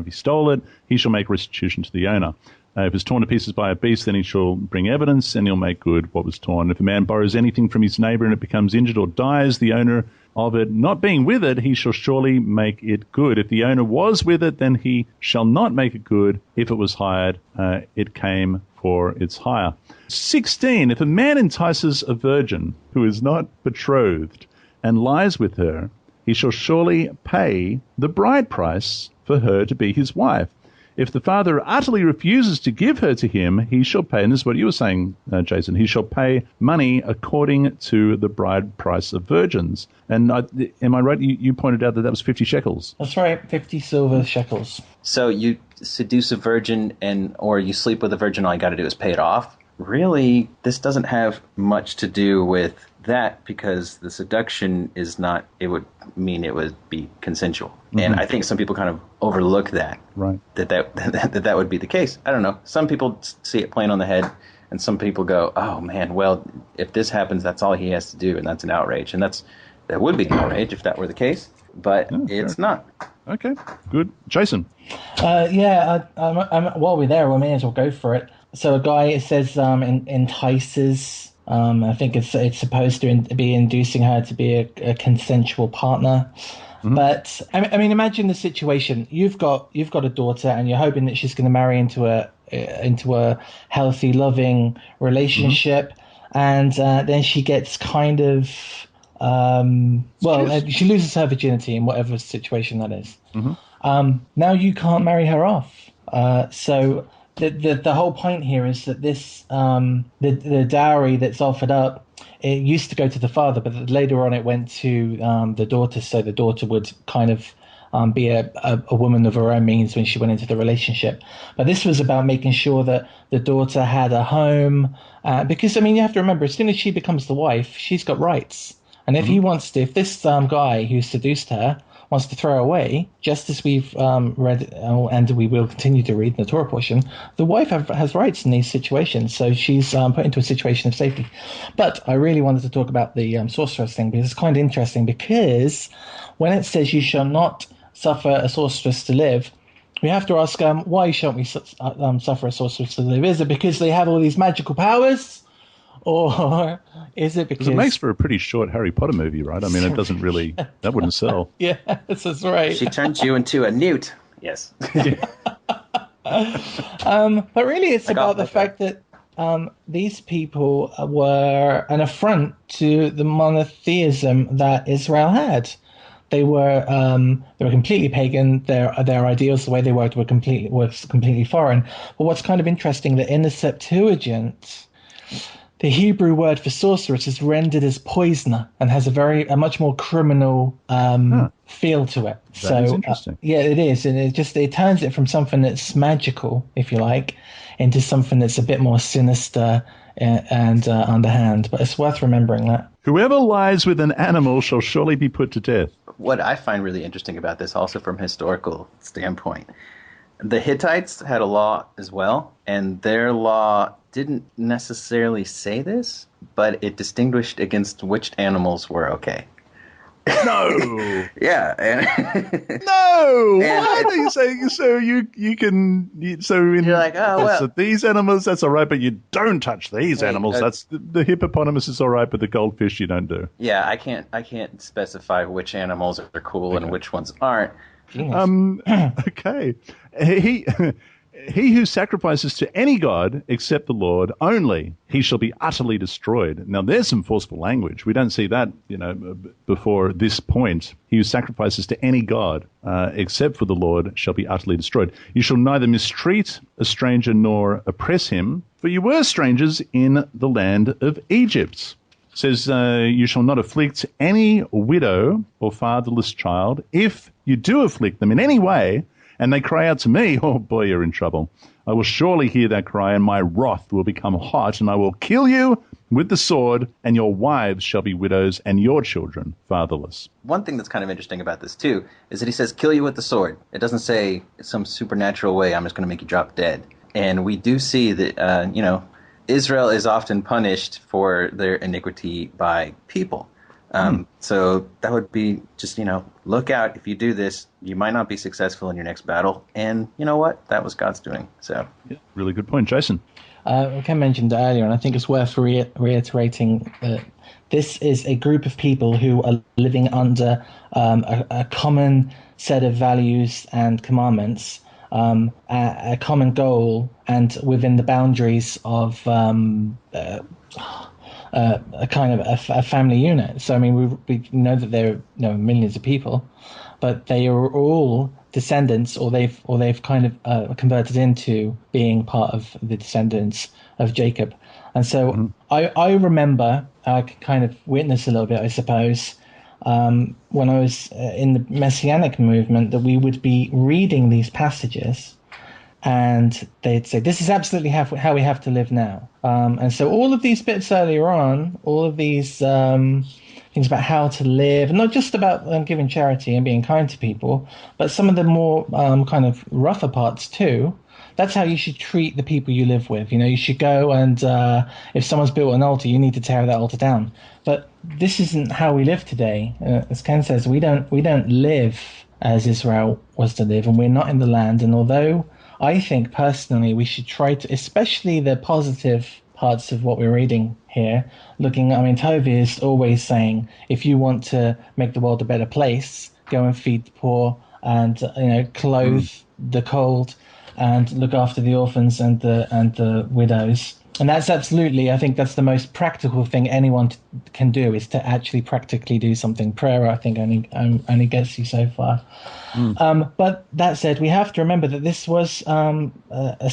A: stole it, he shall make restitution to the owner. If it's torn to pieces by a beast, then he shall bring evidence, and he'll make good what was torn. If a man borrows anything from his neighbor and it becomes injured or dies, the owner of it not being with it, he shall surely make it good. If the owner was with it, then he shall not make it good. If it was hired, it came for its hire. 16. If a man entices a virgin who is not betrothed and lies with her, he shall surely pay the bride price for her to be his wife. If the father utterly refuses to give her to him, he shall pay, and this is what you were saying, Jason, he shall pay money according to the bride price of virgins. And am I right? You pointed out that was 50 shekels.
B: That's right, 50 silver shekels.
C: So you seduce a virgin or you sleep with a virgin, all you got to do is pay it off? Really, this doesn't have much to do with that, because the seduction is not, it would mean it would be consensual. Mm-hmm. And I think some people kind of overlook that.
A: Right.
C: That would be the case. I don't know. Some people see it plain on the head, and some people go, oh man, well, if this happens, that's all he has to do, and that's an outrage. And that would be an outrage if that were the case. but it's not.
A: Okay, good. Jason.
B: While we're there, we may as well go for it. So a guy, it says, entices. I think it's supposed to be inducing her to be a consensual partner. Mm-hmm. But I mean, imagine the situation. You've got a daughter, and you're hoping that she's going to marry into a healthy, loving relationship, and then she gets kind of she loses her virginity in whatever situation that is. Mm-hmm. Now you can't marry her off. So the whole point here is that this the dowry that's offered up, it used to go to the father, but later on it went to the daughter, so the daughter would kind of be a woman of her own means when she went into the relationship. But this was about making sure that the daughter had a home, because, I mean, you have to remember, as soon as she becomes the wife, she's got rights. And if if this guy who seduced her wants to throw her away, just as we've read, and we will continue to read in the Torah portion, the wife has rights in these situations, so she's put into a situation of safety. But I really wanted to talk about the sorceress thing, because it's kind of interesting, because when it says you shall not suffer a sorceress to live, we have to ask, why shouldn't we suffer a sorceress to live? Is it because they have all these magical powers? Or is it because...
A: it makes for a pretty short Harry Potter movie, right? I mean, it doesn't really... that wouldn't sell.
B: Yeah, that's right.
C: She turns you into a newt. Yes.
B: But really, it's about the fact that these people were an affront to the monotheism that Israel had. They were completely pagan. Their ideals, the way they worked, was completely foreign. But what's kind of interesting, that in the Septuagint, the Hebrew word for sorceress is rendered as poisoner and has a much more criminal feel to it.
A: That is interesting.
B: Yeah, it is, and it turns it from something that's magical, if you like, into something that's a bit more sinister and underhand. But it's worth remembering that.
A: Whoever lies with an animal shall surely be put to death.
C: What I find really interesting about this, also from a historical standpoint, the Hittites had a law as well, and their law didn't necessarily say this, but it distinguished against which animals were okay.
A: No.
C: Yeah.
A: No. Why do you say so? You can. You're
C: like, oh well.
A: So these animals, that's all right, but you don't touch these animals. That's the hippopotamus is all right, but the goldfish you don't do.
C: Yeah, I can't specify which animals are cool and which ones aren't.
A: Okay. He who sacrifices to any god except the Lord only, he shall be utterly destroyed. Now, there's some forceful language. We don't see that, before this point. He who sacrifices to any god except for the Lord shall be utterly destroyed. You shall neither mistreat a stranger nor oppress him, for you were strangers in the land of Egypt. It says, you shall not afflict any widow or fatherless child. If you do afflict them in any way, and they cry out to me, oh boy, you're in trouble. I will surely hear that cry, and my wrath will become hot, and I will kill you with the sword, and your wives shall be widows, and your children fatherless.
C: One thing that's kind of interesting about this, too, is that he says, kill you with the sword. It doesn't say some supernatural way, I'm just going to make you drop dead. And we do see that, Israel is often punished for their iniquity by people. So that would be just, look out. If you do this, you might not be successful in your next battle. And you know what? That was God's doing. So,
A: yeah, really good point, Jason.
B: Ken mentioned earlier, and I think it's worth reiterating that this is a group of people who are living under a common set of values and commandments, a common goal, and within the boundaries of a kind of a family unit. So, I mean, we know that there are millions of people, but they are all descendants, or they've kind of converted into being part of the descendants of Jacob. And so I remember, I could kind of witness a little bit, I suppose, when I was in the Messianic movement, that we would be reading these passages, and they'd say, this is absolutely how we have to live now. And so all of these bits earlier on, all of these things about how to live, not just about giving charity and being kind to people, but some of the more kind of rougher parts too, that's how you should treat the people you live with. You should go and if someone's built an altar, you need to tear that altar down. But this isn't how we live today. As Ken says, we don't live as Israel was to live, and we're not in the land. And although I think personally we should try to, especially the positive parts of what we're reading here, Tovi is always saying, if you want to make the world a better place, go and feed the poor and clothe the cold and look after the orphans and the widows. And that's absolutely, I think that's the most practical thing anyone can do, is to actually practically do something. Prayer, I think, only gets you so far. But that said, we have to remember that this was a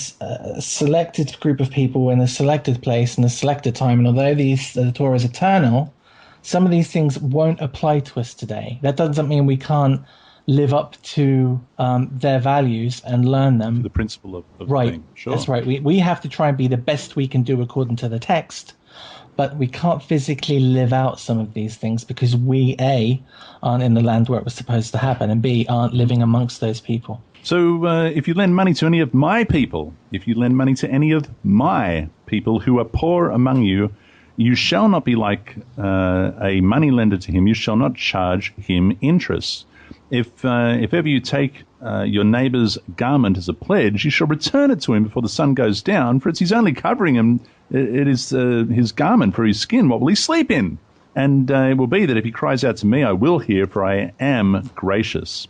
B: selected group of people in a selected place and a selected time. And although the Torah is eternal, some of these things won't apply to us today. That doesn't mean we can't live up to their values and learn them.
A: The principle of
B: right.
A: the thing. Sure.
B: That's right. We have to try and be the best we can do according to the text, but we can't physically live out some of these things because we, A, aren't in the land where it was supposed to happen, and B, aren't living amongst those people.
A: So if you lend money to any of my people, who are poor among you, you shall not be like a money lender to him. You shall not charge him interest. If ever you take your neighbor's garment as a pledge, you shall return it to him before the sun goes down, for it's his only covering him. It is his garment for his skin. What will he sleep in? And it will be that if he cries out to me, I will hear, for I am gracious.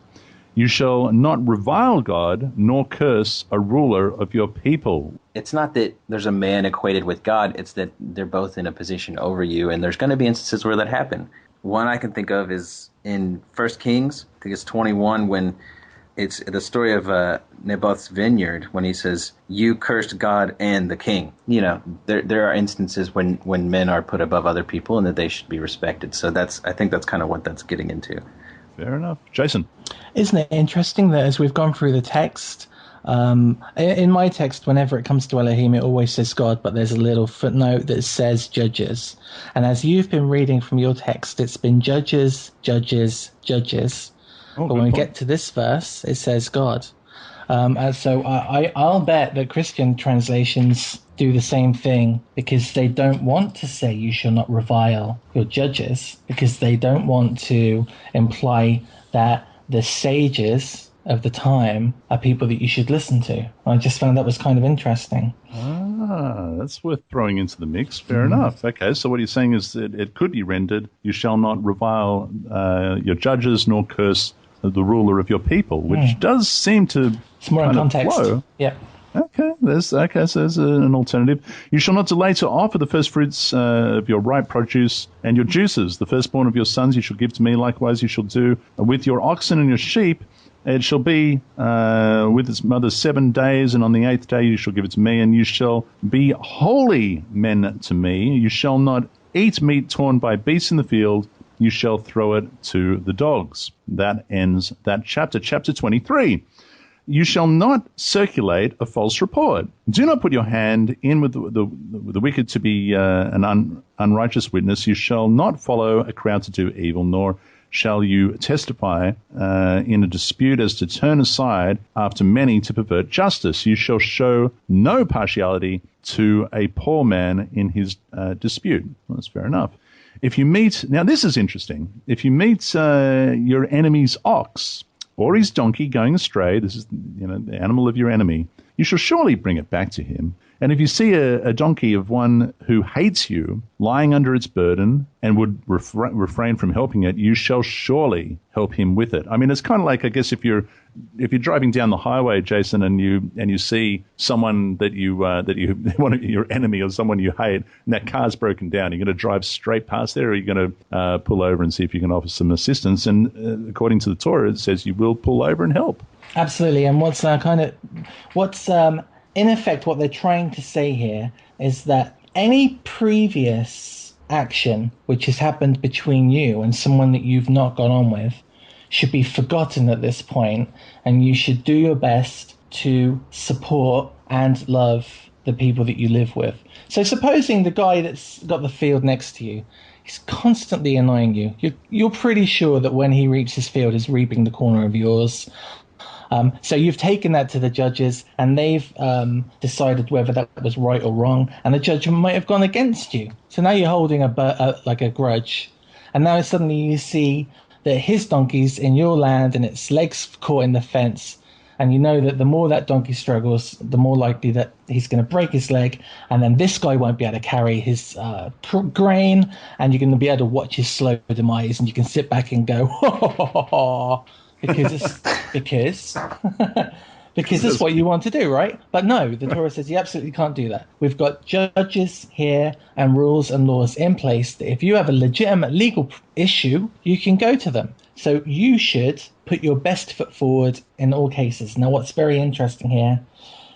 A: You shall not revile God, nor curse a ruler of your people.
C: It's not that there's a man equated with God. It's that they're both in a position over you, and there's going to be instances where that happen. One I can think of is in 1 Kings, I think it's 21, when it's the story of Naboth's vineyard, when he says, you cursed God and the king. There are instances when men are put above other people and that they should be respected. So I think that's kind of what that's getting into.
A: Fair enough. Jason?
B: Isn't it interesting that as we've gone through the text, in my text, whenever it comes to Elohim, it always says God, but there's a little footnote that says judges. And as you've been reading from your text, it's been judges, judges, judges.
A: Oh,
B: but when we get to this verse, it says God. And so I'll bet that Christian translations do the same thing, because they don't want to say you shall not revile your judges, because they don't want to imply that the sages of the time are people that you should listen to. I just found that was kind of interesting.
A: That's worth throwing into the mix. Fair enough. Okay, so what you're saying is that it could be rendered, you shall not revile your judges nor curse the ruler of your people, which does seem to
B: it's more in context.
A: Flow.
B: Yeah.
A: So there's an alternative. You shall not delay to offer the first fruits of your ripe produce and your juices. The firstborn of your sons you shall give to me. Likewise you shall do with your oxen and your sheep. It shall be with its mother 7 days, and on the 8th day you shall give it to me, and you shall be holy men to me. You shall not eat meat torn by beasts in the field. You shall throw it to the dogs. That ends that chapter. Chapter 23. You shall not circulate a false report. Do not put your hand in with the wicked to be an unrighteous witness. You shall not follow a crowd to do evil, nor shall you testify in a dispute as to turn aside after many to pervert justice. You shall show no partiality to a poor man in his dispute. Well, that's fair enough. If you meet, now this is interesting, if you meet your enemy's ox or his donkey going astray, this is the animal of your enemy, you shall surely bring it back to him. And if you see a donkey of one who hates you lying under its burden and would refrain from helping it, you shall surely help him with it. I mean, it's kind of like, I guess, if you're driving down the highway, Jason, and you see someone that you one of your enemy or someone you hate, and that car's broken down, you're going to drive straight past there, or you're going to pull over and see if you can offer some assistance. And according to the Torah, it says you will pull over and help.
B: Absolutely. And what's in effect, what they're trying to say here is that any previous action which has happened between you and someone that you've not gone on with should be forgotten at this point, and you should do your best to support and love the people that you live with. So supposing the guy that's got the field next to you is constantly annoying you, you're pretty sure that when he reaps his field, he's reaping the corner of yours. So you've taken that to the judges, and they've decided whether that was right or wrong, and the judgment might have gone against you. So now you're holding like a grudge, and now suddenly you see that his donkey's in your land and its legs caught in the fence, and you know that the more that donkey struggles, the more likely that he's going to break his leg, and then this guy won't be able to carry his grain, and you're going to be able to watch his slow demise, and you can sit back and go, ho, ho, ho, ho, ho, because it's what you want to do, right? But no, the Torah says you absolutely can't do that. We've got judges here and rules and laws in place that if you have a legitimate legal issue, you can go to them. So you should put your best foot forward in all cases. Now, what's very interesting here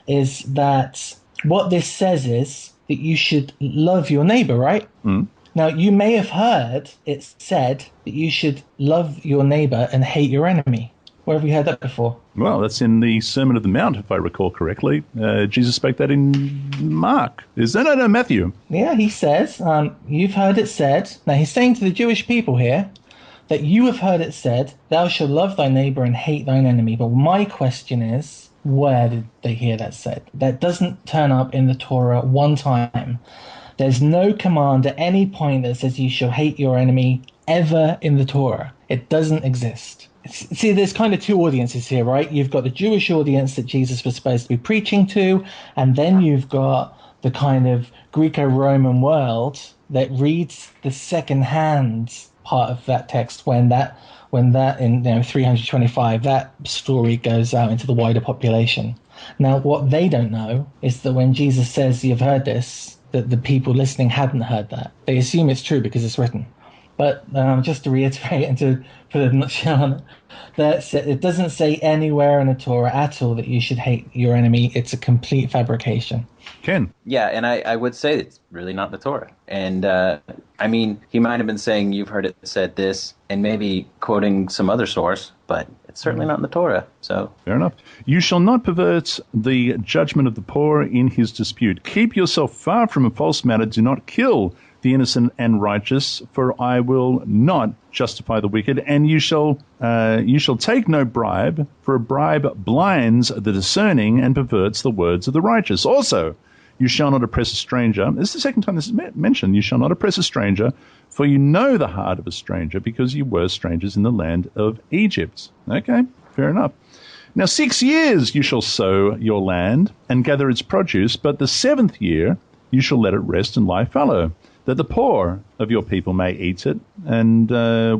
B: is that what this says is that you should love your neighbor, right? Mm. Now, you may have heard it said that you should love your neighbor and hate your enemy. Where have you heard that before?
A: Well, that's in the Sermon of the Mount, if I recall correctly. Jesus spoke that in Mark. No, Matthew.
B: Yeah, he says, you've heard it said. Now, he's saying to the Jewish people here that you have heard it said, thou shalt love thy neighbor and hate thine enemy. But my question is, where did they hear that said? That doesn't turn up in the Torah one time. There's no command at any point that says you shall hate your enemy ever in the Torah. It doesn't exist. See, there's kind of two audiences here, right? You've got the Jewish audience that Jesus was supposed to be preaching to, and then you've got the kind of Greco-Roman world that reads the second-hand part of that text when that in 325 that story goes out into the wider population. Now, what they don't know is that when Jesus says you've heard this, that the people listening hadn't heard that. They assume it's true because it's written. But just to reiterate and to put a nutshell on it, it doesn't say anywhere in the Torah at all that you should hate your enemy. It's a complete fabrication.
A: Ken?
C: Yeah, and I would say it's really not the Torah. And, I mean, he might have been saying you've heard it said this and maybe quoting some other source, but it's certainly not in the Torah. So
A: fair enough. You shall not pervert the judgment of the poor in his dispute. Keep yourself far from a false matter. Do not kill the innocent and righteous, for I will not justify the wicked. And you shall take no bribe, for a bribe blinds the discerning and perverts the words of the righteous. Also, you shall not oppress a stranger. This is the second time this is mentioned. You shall not oppress a stranger, for you know the heart of a stranger, because you were strangers in the land of Egypt. Okay, fair enough. Now 6 years you shall sow your land and gather its produce, but the seventh year you shall let it rest and lie fallow, that the poor of your people may eat it, and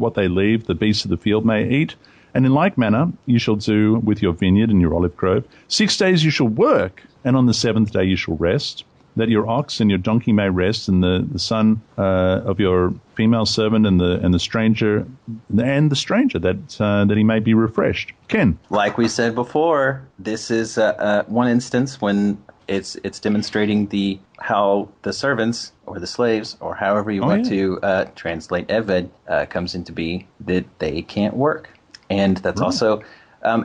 A: what they leave, the beasts of the field may eat. And in like manner you shall do with your vineyard and your olive grove. 6 days you shall work, and on the seventh day you shall rest, that your ox and your donkey may rest, and the son of your female servant and the stranger that he may be refreshed. Ken?
C: Like we said before, this is one instance when it's demonstrating how the servants or the slaves, or however you want to translate Eved, comes into being, that they can't work. And that's also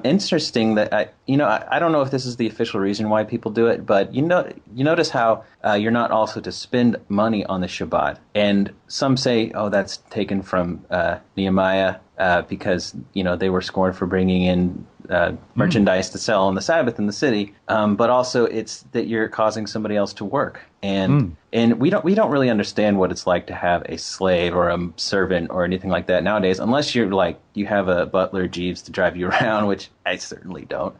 C: interesting that I don't know if this is the official reason why people do it, but you notice how you're not also to spend money on the Shabbat. And some say, oh, that's taken from Nehemiah because they were scorned for bringing in merchandise to sell on the Sabbath in the city, but also it's that you're causing somebody else to work. And we don't really understand what it's like to have a slave or a servant or anything like that nowadays, unless you're like you have a butler Jeeves to drive you around, which I certainly don't.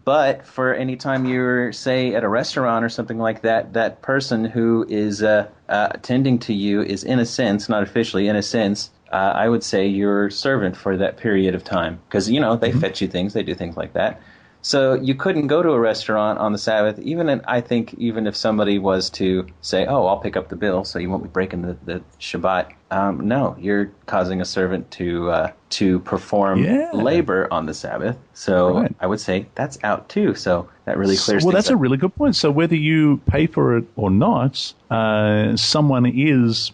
C: But for any time you're, say, at a restaurant or something like that, that person who is attending to you is, in a sense, not officially, in a sense, I would say your servant for that period of time. Because, they fetch you things, they do things like that. So you couldn't go to a restaurant on the Sabbath, even if somebody was to say, oh, I'll pick up the bill so you won't be breaking the Shabbat. No, you're causing a servant to perform labor on the Sabbath. So I would say that's out too. So that really clears things up.
A: Well, that's a really good point. So whether you pay for it or not, someone is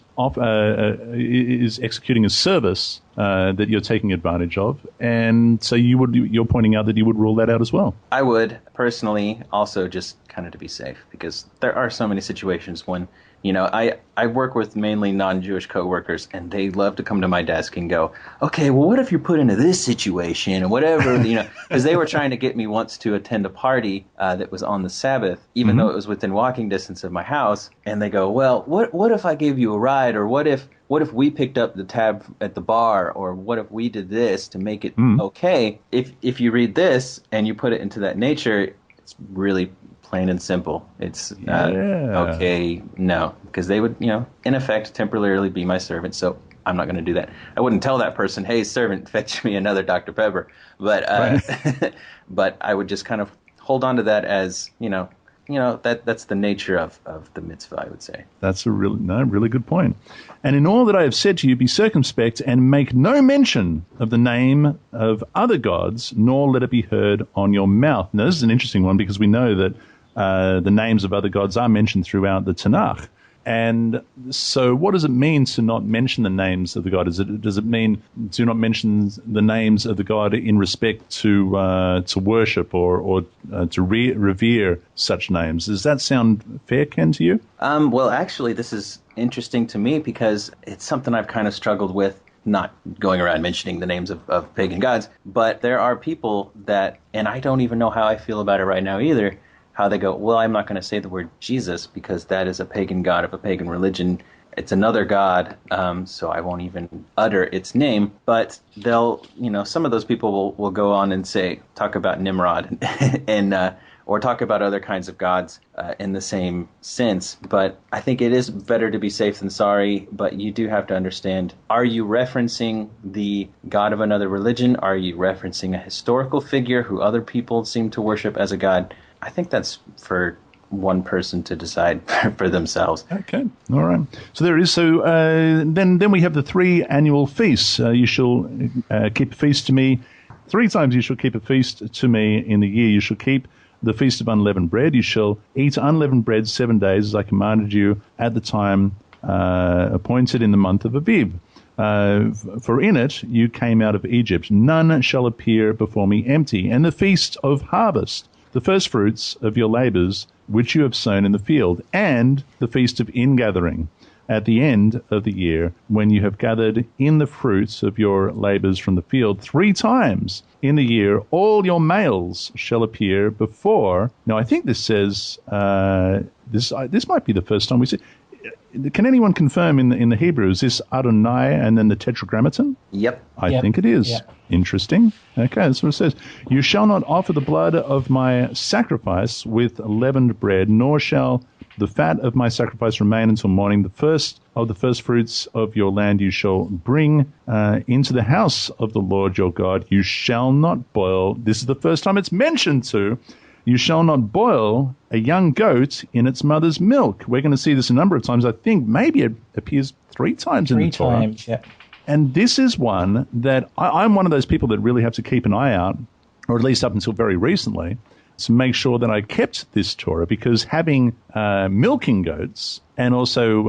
A: executing a service that you're taking advantage of, and so you're pointing out that you would rule that out as well.
C: I would personally, also just kind of to be safe, because there are so many situations when, I work with mainly non-Jewish coworkers, and they love to come to my desk and go, okay, well, what if you're put into this situation or whatever, because they were trying to get me once to attend a party that was on the Sabbath, even though it was within walking distance of my house. And they go, well, what if I gave you a ride, or what if we picked up the tab at the bar, or what if we did this to make it okay? If you read this and you put it into that nature, it's really plain and simple. It's okay, no, because they would, in effect, temporarily be my servant. So I'm not going to do that. I wouldn't tell that person, hey, servant, fetch me another Dr. Pepper. But but I would just kind of hold on to that as, that's the nature of the mitzvah, I would say.
A: That's a really good point. And in all that I have said to you, be circumspect and make no mention of the name of other gods, nor let it be heard on your mouth. Now, this is an interesting one, because we know that the names of other gods are mentioned throughout the Tanakh. And so what does it mean to not mention the names of the god? Does it mean do not mention the names of the god in respect to worship or to revere such names? Does that sound fair, Ken, to you?
C: Well, actually, this is interesting to me because it's something I've kind of struggled with, not going around mentioning the names of pagan gods. But there are people that, and I don't even know how I feel about it right now either, how they go, well, I'm not going to say the word Jesus because that is a pagan god of a pagan religion. It's another god, so I won't even utter its name. But they'll, some of those people will go on and talk about Nimrod and or talk about other kinds of gods in the same sense. But I think it is better to be safe than sorry. But you do have to understand, are you referencing the god of another religion? Are you referencing a historical figure who other people seem to worship as a god? I think that's for one person to decide for themselves.
A: Okay, all right. So there is. So then we have the 3 annual feasts. You shall keep a feast to me 3 times. You shall keep a feast to me in the year. You shall keep the feast of unleavened bread. You shall eat unleavened bread 7 days, as I commanded you at the time appointed in the month of Aviv. For in it you came out of Egypt. None shall appear before me empty. And the feast of harvest, the first fruits of your labors, which you have sown in the field, and the feast of ingathering, at the end of the year, when you have gathered in the fruits of your labors from the field. 3 times in the year, all your males shall appear before. Now, I think this says, this might be the first time we see. Can anyone confirm in the Hebrew, is this Adonai and then the Tetragrammaton?
C: Yep.
A: I think it is. Yep. Interesting. Okay, that's what it says. You shall not offer the blood of my sacrifice with leavened bread, nor shall the fat of my sacrifice remain until morning. The first of the first fruits of your land you shall bring into the house of the Lord your God. You shall not boil. This is the first time it's mentioned too. You shall not boil a young goat in its mother's milk. We're going to see this a number of times. I think maybe it appears 3 times in the Torah.
B: 3 times, yeah.
A: And this is one that I'm one of those people that really have to keep an eye out, or at least up until very recently, to make sure that I kept this Torah, because having milking goats, and also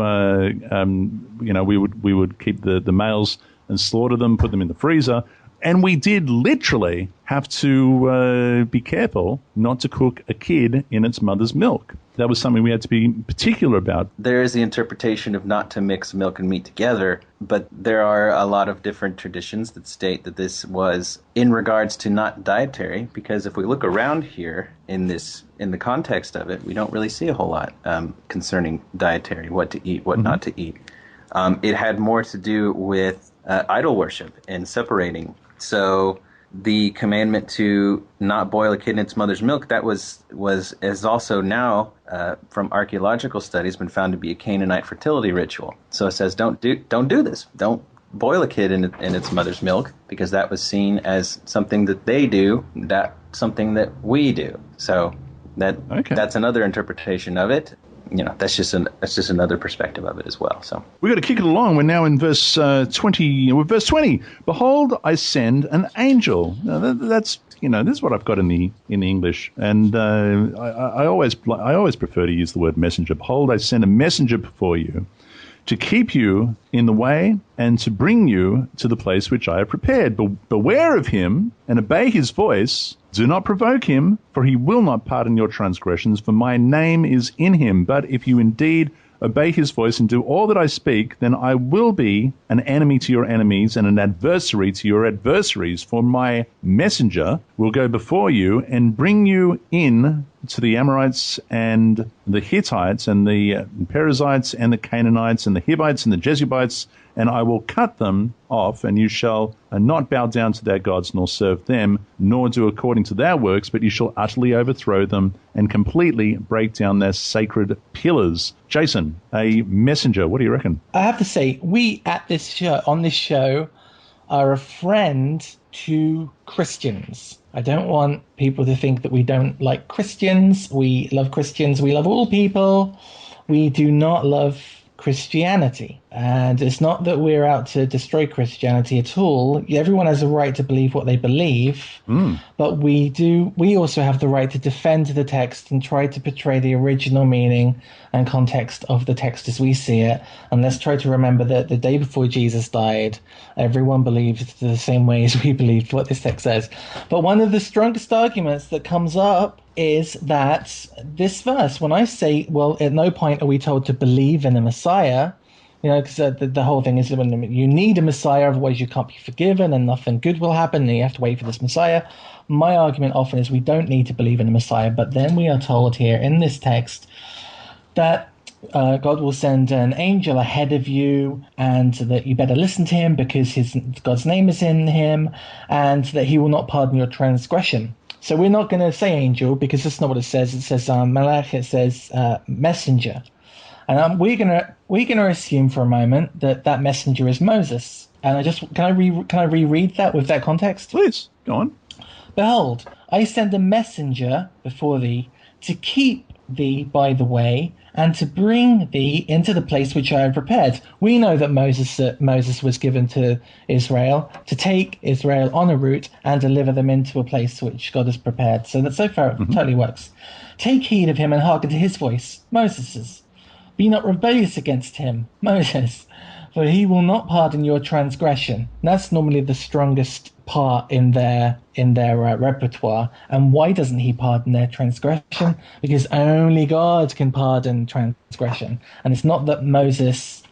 A: we would keep the males and slaughter them, put them in the freezer. And we did literally have to be careful not to cook a kid in its mother's milk. That was something we had to be particular about.
C: There is the interpretation of not to mix milk and meat together, but there are a lot of different traditions that state that this was in regards to not dietary, because if we look around here in the context of it, we don't really see a whole lot concerning dietary, what to eat, what not to eat. It had more to do with idol worship and separating. So the commandment to not boil a kid in its mother's milk, that is also now from archaeological studies been found to be a Canaanite fertility ritual. So it says don't do this. Don't boil a kid in its mother's milk, because that was seen as something that they do, that something that we do. So that's another interpretation of it. That's just another perspective of it as well. So
A: we've got to kick it along. We're now in verse 20. Verse 20. Behold, I send an angel. Now, that's this is what I've got in the English, and I always prefer to use the word messenger. Behold, I send a messenger before you, to keep you in the way and to bring you to the place which I have prepared. Beware of him and obey his voice. Do not provoke him, for he will not pardon your transgressions, for my name is in him. But if you indeed obey his voice and do all that I speak, then I will be an enemy to your enemies and an adversary to your adversaries. For my messenger will go before you and bring you in to the Amorites and the Hittites and the Perizzites and the Canaanites and the Hivites and the Jebusites, and I will cut them off, and you shall not bow down to their gods nor serve them, nor do according to their works, but you shall utterly overthrow them and completely break down their sacred pillars. Jason, a messenger, what do you reckon?
B: I have to say, we on this show are a friend to Christians. I don't want people to think that we don't like Christians. We love Christians. We love all people. We do not love Christianity. And it's not that we're out to destroy Christianity at all. Everyone has a right to believe what they believe. But we also have the right to defend the text and try to portray the original meaning and context of the text as we see it. And let's try to remember that the day before Jesus died, everyone believed the same way as we believed what this text says. But one of the strongest arguments that comes up is that this verse, when I say, well, at no point are we told to believe in a Messiah, because the whole thing is when you need a Messiah, otherwise you can't be forgiven and nothing good will happen and you have to wait for this Messiah. My argument often is we don't need to believe in a Messiah, but then we are told here in this text that God will send an angel ahead of you and that you better listen to him because God's name is in him and that he will not pardon your transgression. So we're not going to say angel because that's not what it says. It says malach, it says messenger. And we're gonna assume for a moment that messenger is Moses. And can I reread that with that context?
A: Please, go on.
B: Behold, I send a messenger before thee to keep thee by the way and to bring thee into the place which I have prepared. We know that Moses was given to Israel to take Israel on a route and deliver them into a place which God has prepared. So that so far it totally works. Take heed of him and hearken to his voice, Moses's. Be not rebellious against him, Moses, for he will not pardon your transgression. And that's normally the strongest part in their repertoire. And why doesn't he pardon their transgression? Because only God can pardon transgression. And it's not that Moses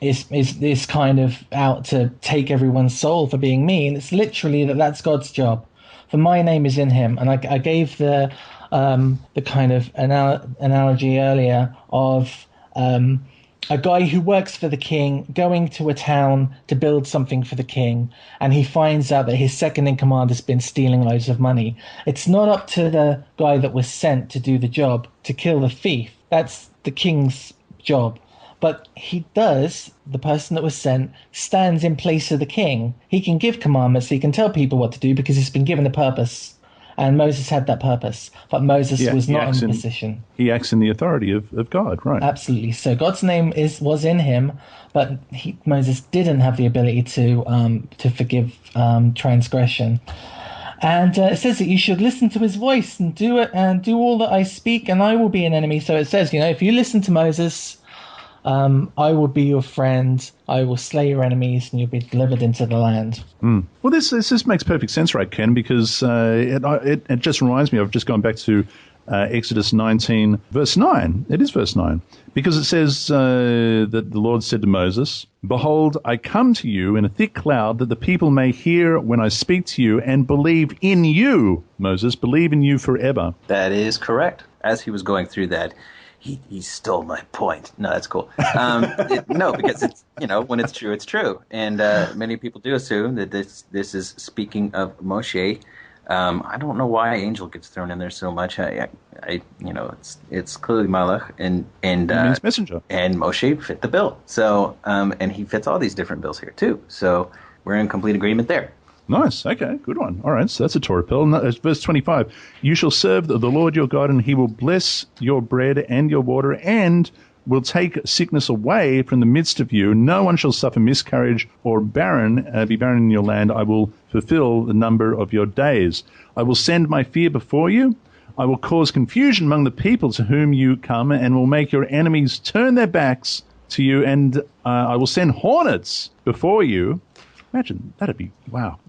B: is kind of out to take everyone's soul for being mean. It's literally that's God's job. For my name is in him. And I gave the kind of analogy earlier of a guy who works for the king going to a town to build something for the king, and he finds out that his second in command has been stealing loads of money. It's not up to the guy that was sent to do the job to kill the thief. That's the king's job. But the person that was sent stands in place of the king. He can give commandments, he can tell people what to do because he's been given a purpose. And Moses had that purpose, but Moses was not in position. He acts in
A: the authority of God, right?
B: Absolutely. So God's name was in him, but Moses didn't have the ability to forgive transgression. And it says that you should listen to his voice and do it and do all that I speak, and I will be an enemy. So it says, if you listen to Moses, I will be your friend. I will slay your enemies, and you'll be delivered into the land.
A: Well, this makes perfect sense, right, Ken? Because it just reminds me. I've just gone back to Exodus 19, verse 9. It is verse 9, because it says that the Lord said to Moses, "Behold, I come to you in a thick cloud, that the people may hear when I speak to you and believe in you." Moses, believe in you forever.
C: That is correct. As he was going through that, he stole my point. No, that's cool. No, because it's when it's true, it's true, and many people do assume that this is speaking of Moshe. I don't know why angel gets thrown in there so much. It's clearly Malach and
A: it means messenger,
C: and Moshe fit the bill. So and he fits all these different bills here too. So we're in complete agreement there.
A: Nice. Okay, good one. All right, so that's a Torah pill. Verse 25, you shall serve the Lord your God, and he will bless your bread and your water, and will take sickness away from the midst of you. No one shall suffer miscarriage or be barren in your land. I will fulfill the number of your days. I will send my fear before you. I will cause confusion among the people to whom you come, and will make your enemies turn their backs to you, and I will send hornets before you. Imagine, that'd be, wow.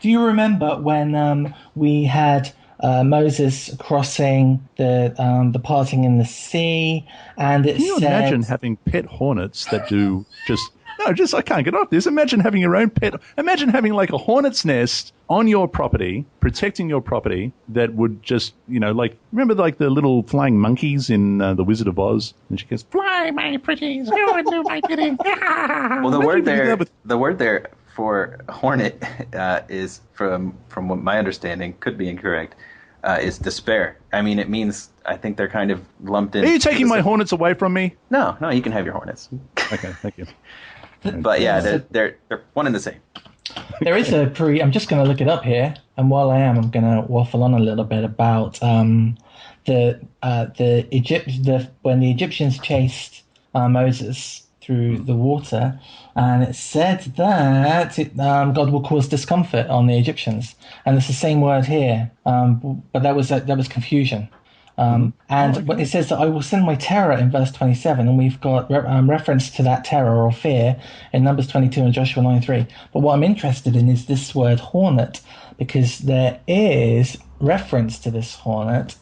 B: Do you remember when we had Moses crossing the parting in the sea, and it
A: Can you
B: said,
A: imagine having pet hornets that do just... No, I can't get off this. Imagine having your own pet. Imagine having like a hornet's nest on your property, protecting your property, that would just, like, remember like the little flying monkeys in The Wizard of Oz? And she goes, "Fly, my pretties, go and do my bidding."
C: Well, the word there for hornet is, from what my understanding, could be incorrect, is despair. I mean, it means, I think they're kind of lumped in.
A: Are you taking my hornets away from me?
C: No, you can have your hornets.
A: Okay, thank you.
C: But yeah, they're one and the same.
B: There is I'm just going to look it up here, and while I am, I'm going to waffle on a little bit about when the Egyptians chased Moses through the water, and it said that God will cause discomfort on the Egyptians, and it's the same word here, but that was confusion. And it says that I will send my terror in verse 27, and we've got reference to that terror or fear in Numbers 22 and Joshua 9:3. But what I'm interested in is this word hornet, because there is reference to this hornet.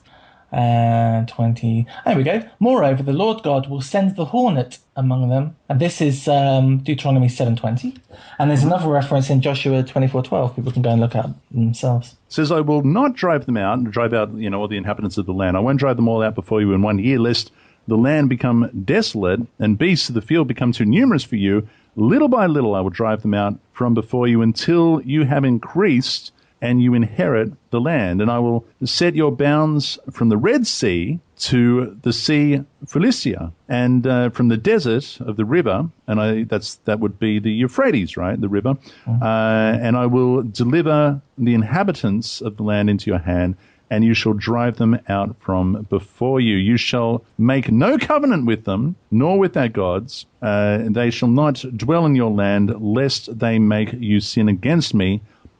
B: 20. There we go. Moreover, the Lord God will send the hornet among them, and this is Deuteronomy 7:20. And there's another reference in Joshua 24:12. People can go and look at themselves.
A: It says, "I will not drive them out, all the inhabitants of the land. I won't drive them all out before you in 1 year, lest the land become desolate and beasts of the field become too numerous for you. Little by little I will drive them out from before you until you have increased and you inherit the land. And I will set your bounds from the Red Sea to the Sea Philistia, and from the desert of the river, and that would be the Euphrates, right, the river, and I will deliver the inhabitants of the land into your hand, and you shall drive them out from before you. You shall make no covenant with them, nor with their gods. They shall not dwell in your land, lest they make you sin against me.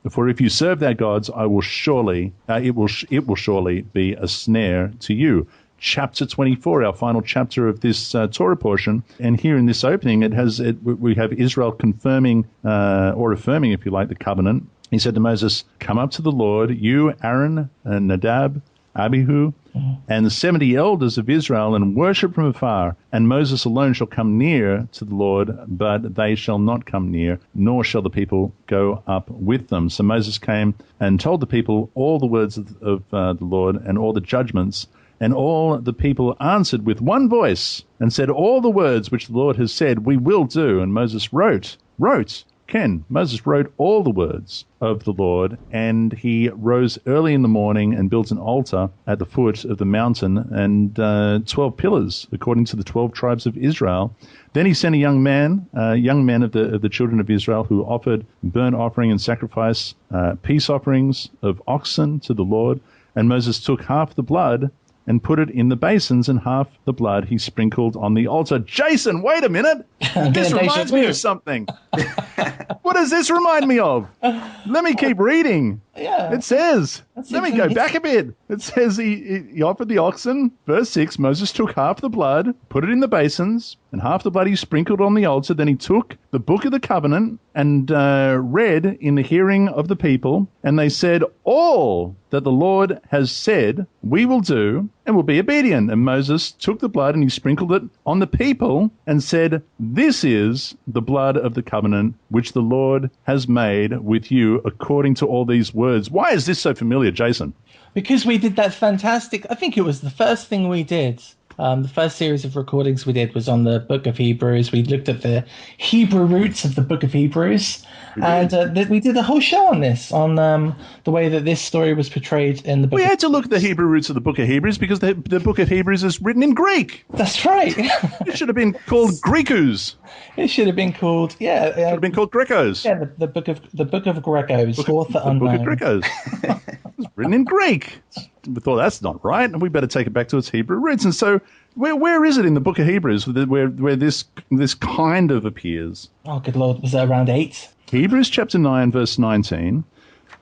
A: For if you serve their gods, it will surely be a snare to you." Chapter 24, our final chapter of this Torah portion, and here in this opening, we have Israel confirming or affirming, if you like, the covenant. He said to Moses, "Come up to the Lord, you, Aaron, and Nadab, Abihu, and the 70 elders of Israel, and worship from afar. And Moses alone shall come near to the Lord, but they shall not come near, nor shall the people go up with them." So Moses came and told the people all the words of the Lord and all the judgments. And all the people answered with one voice and said, "All the words which the Lord has said we will do." And Moses wrote Moses wrote all the words of the Lord, and he rose early in the morning and built an altar at the foot of the mountain and 12 pillars according to the 12 tribes of Israel. Then he sent young men of the children of Israel, who offered burnt offering and sacrifice, peace offerings of oxen to the Lord. And Moses took half the blood and put it in the basins, and half the blood he sprinkled on the altar. Jason, wait a minute. This reminds me of something. What does this remind me of? Let me keep reading.
B: Yeah.
A: It says, let me go back a bit. It says he offered the oxen. Verse 6, Moses took half the blood, put it in the basins, and half the blood he sprinkled on the altar. Then he took the book of the covenant and read in the hearing of the people. And they said, "All that the Lord has said we will do and will be obedient." And Moses took the blood and he sprinkled it on the people and said, "This is the blood of the covenant which the Lord has made with you according to all these words." Why is this so familiar, Jason?
B: Because we did that fantastic, I think it was the first thing we did. The first series of recordings we did was on the Book of Hebrews. We looked at the Hebrew roots of the Book of Hebrews. And we did a whole show on this, on the way that this story was portrayed in the book.
A: We had to look at the Hebrew roots of the Book of Hebrews because the Book of Hebrews is written in Greek.
B: That's right.
A: It should have been called Greekus.
B: It should have been called,
A: It should have been called Grecos.
B: Yeah, the Book of Grecos, author unknown.
A: The Book of Grecos. It's written in Greek. We thought, that's not right, and we better take it back to its Hebrew roots. And so, where is it in the Book of Hebrews where this kind of appears?
B: Oh, good Lord, was that around 8?
A: Hebrews chapter 9, verse 19.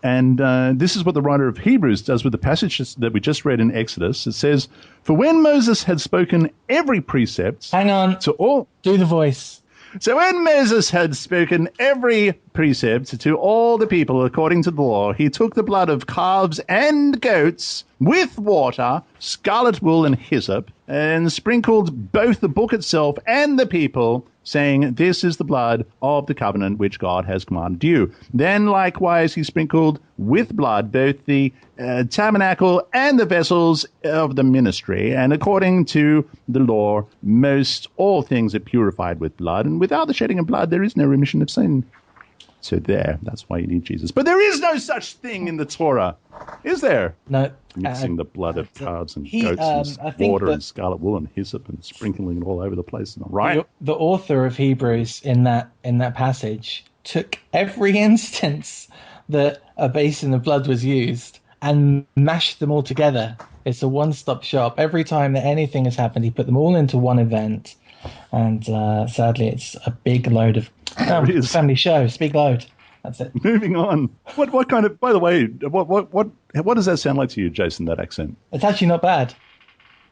A: And this is what the writer of Hebrews does with the passages that we just read in Exodus. It says, "For when Moses had spoken every precept..."
B: Hang on.
A: To all...
B: Do the voice.
A: So when Moses had spoken every precept to all the people according to the law, he took the blood of calves and goats with water, scarlet wool, and hyssop, and sprinkled both the book itself and the people, saying, "This is the blood of the covenant which God has commanded you." Then likewise he sprinkled with blood both the tabernacle and the vessels of the ministry, and according to the law, most all things are purified with blood, and without the shedding of blood there is no remission of sin. So that's why you need Jesus. But there is no such thing in the Torah, is there?
B: No.
A: Mixing the blood of calves and goats and water and scarlet wool and hyssop and sprinkling it all over the place, right?
B: The author of Hebrews in that passage took every instance that a basin of blood was used and mashed them all together. It's a one-stop shop. Every time that anything has happened, he put them all into one event. And sadly, it's a big load of family show. It's a big load. That's it.
A: Moving on. What kind of? By the way, what does that sound like to you, Jason? That accent?
B: It's actually not bad.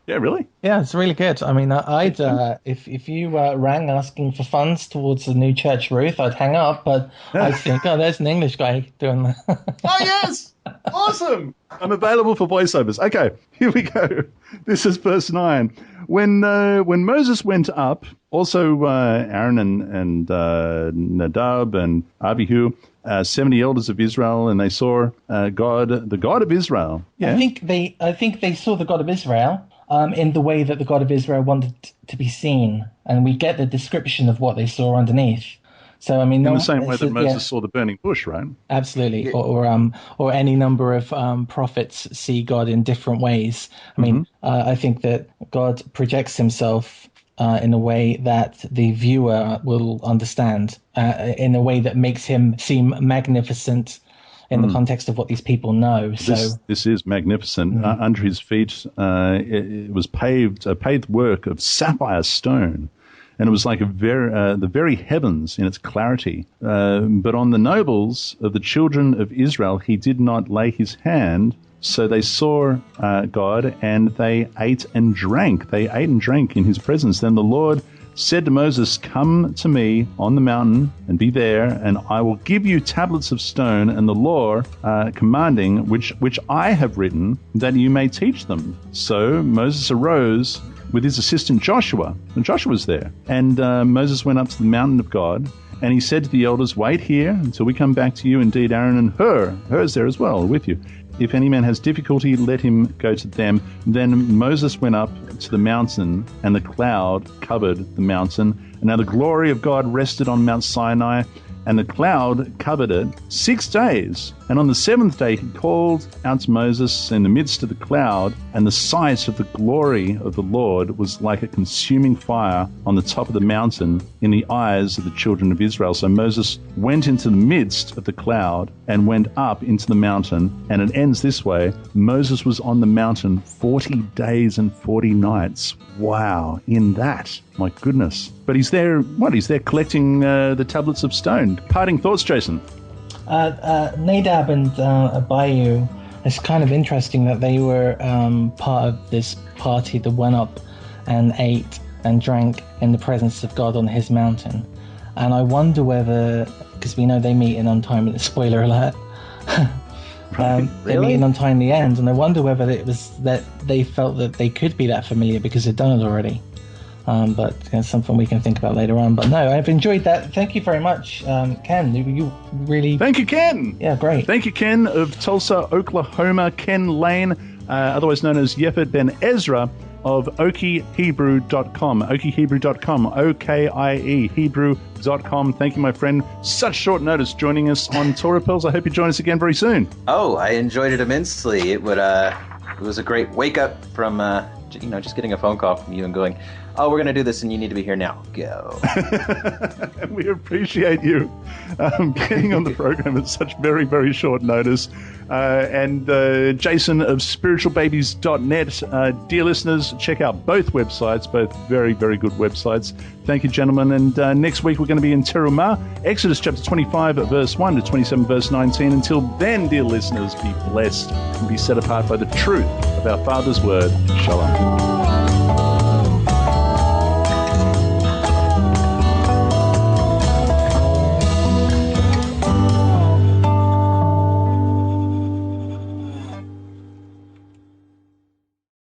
A: Yeah, really?
B: Yeah, it's really good. I mean, I'd if you rang asking for funds towards the new church roof, I'd hang up. But I'd think, oh, there's an English guy doing that.
A: Oh yes, awesome! I'm available for voiceovers. Okay, here we go. This is verse 9. When Moses went up, also Aaron and Nadab and Abihu, 70 elders of Israel, and they saw God, the God of Israel. Yeah.
B: I think they saw the God of Israel in the way that the God of Israel wanted to be seen, and we get the description of what they saw underneath. So I mean,
A: in the same way that Moses saw the burning bush, right?
B: Absolutely, or any number of prophets see God in different ways. I mean, I think that God projects himself in a way that the viewer will understand, in a way that makes him seem magnificent in the context of what these people know.
A: This is magnificent. Under his feet, it was a paved work of sapphire stone. And it was like the very heavens in its clarity. But on the nobles of the children of Israel, he did not lay his hand. So they saw God, and they ate and drank. They ate and drank in his presence. Then the Lord said to Moses, "Come to me on the mountain and be there, and I will give you tablets of stone and the law commanding, which I have written, that you may teach them." So Moses arose with his assistant Joshua, and Joshua was there. And Moses went up to the mountain of God, and he said to the elders, "Wait here until we come back to you. Indeed, Aaron and Hur's there as well with you. If any man has difficulty, let him go to them." Then Moses went up to the mountain, and the cloud covered the mountain. And now the glory of God rested on Mount Sinai, and the cloud covered it 6 days. And on the 7th day he called out to Moses in the midst of the cloud, and the sight of the glory of the Lord was like a consuming fire on the top of the mountain in the eyes of the children of Israel. So Moses went into the midst of the cloud and went up into the mountain. And it ends this way: Moses was on the mountain 40 days and 40 nights. Wow, in that. My goodness. But he's there, he's there collecting the tablets of stone. Parting thoughts, Jason?
B: Nadab and Abihu, it's kind of interesting that they were part of this party that went up and ate and drank in the presence of God on his mountain. And I wonder whether, because we know they meet in untimely, spoiler alert, they meet in untimely end, and I wonder whether it was that they felt that they could be that familiar because they'd done it already. But it's something we can think about later on. But no, I've enjoyed that. Thank you very much, Ken. You really...
A: Thank you, Ken.
B: Yeah, great.
A: Thank you, Ken of Tulsa, Oklahoma. Ken Lane, otherwise known as Yefet Ben Ezra of okiehebrew.com. okiehebrew.com. O-K-I-E, Hebrew.com. Thank you, my friend. Such short notice joining us on Torah Pearls. I hope you join us again very soon.
C: Oh, I enjoyed it immensely. It was a great wake-up from... just getting a phone call from you and going, "Oh, we're going to do this and you need to be here now. Go."
A: We appreciate you getting on the program at such very, very short notice. And Jason of Spiritualbabies.net. Dear listeners, check out both websites, both very, very good websites. Thank you, gentlemen. And next week we're going to be in Terumah, Exodus chapter 25, verse 1 to 27, verse 19. Until then, dear listeners, be blessed and be set apart by the truth of our Father's word. Shalom.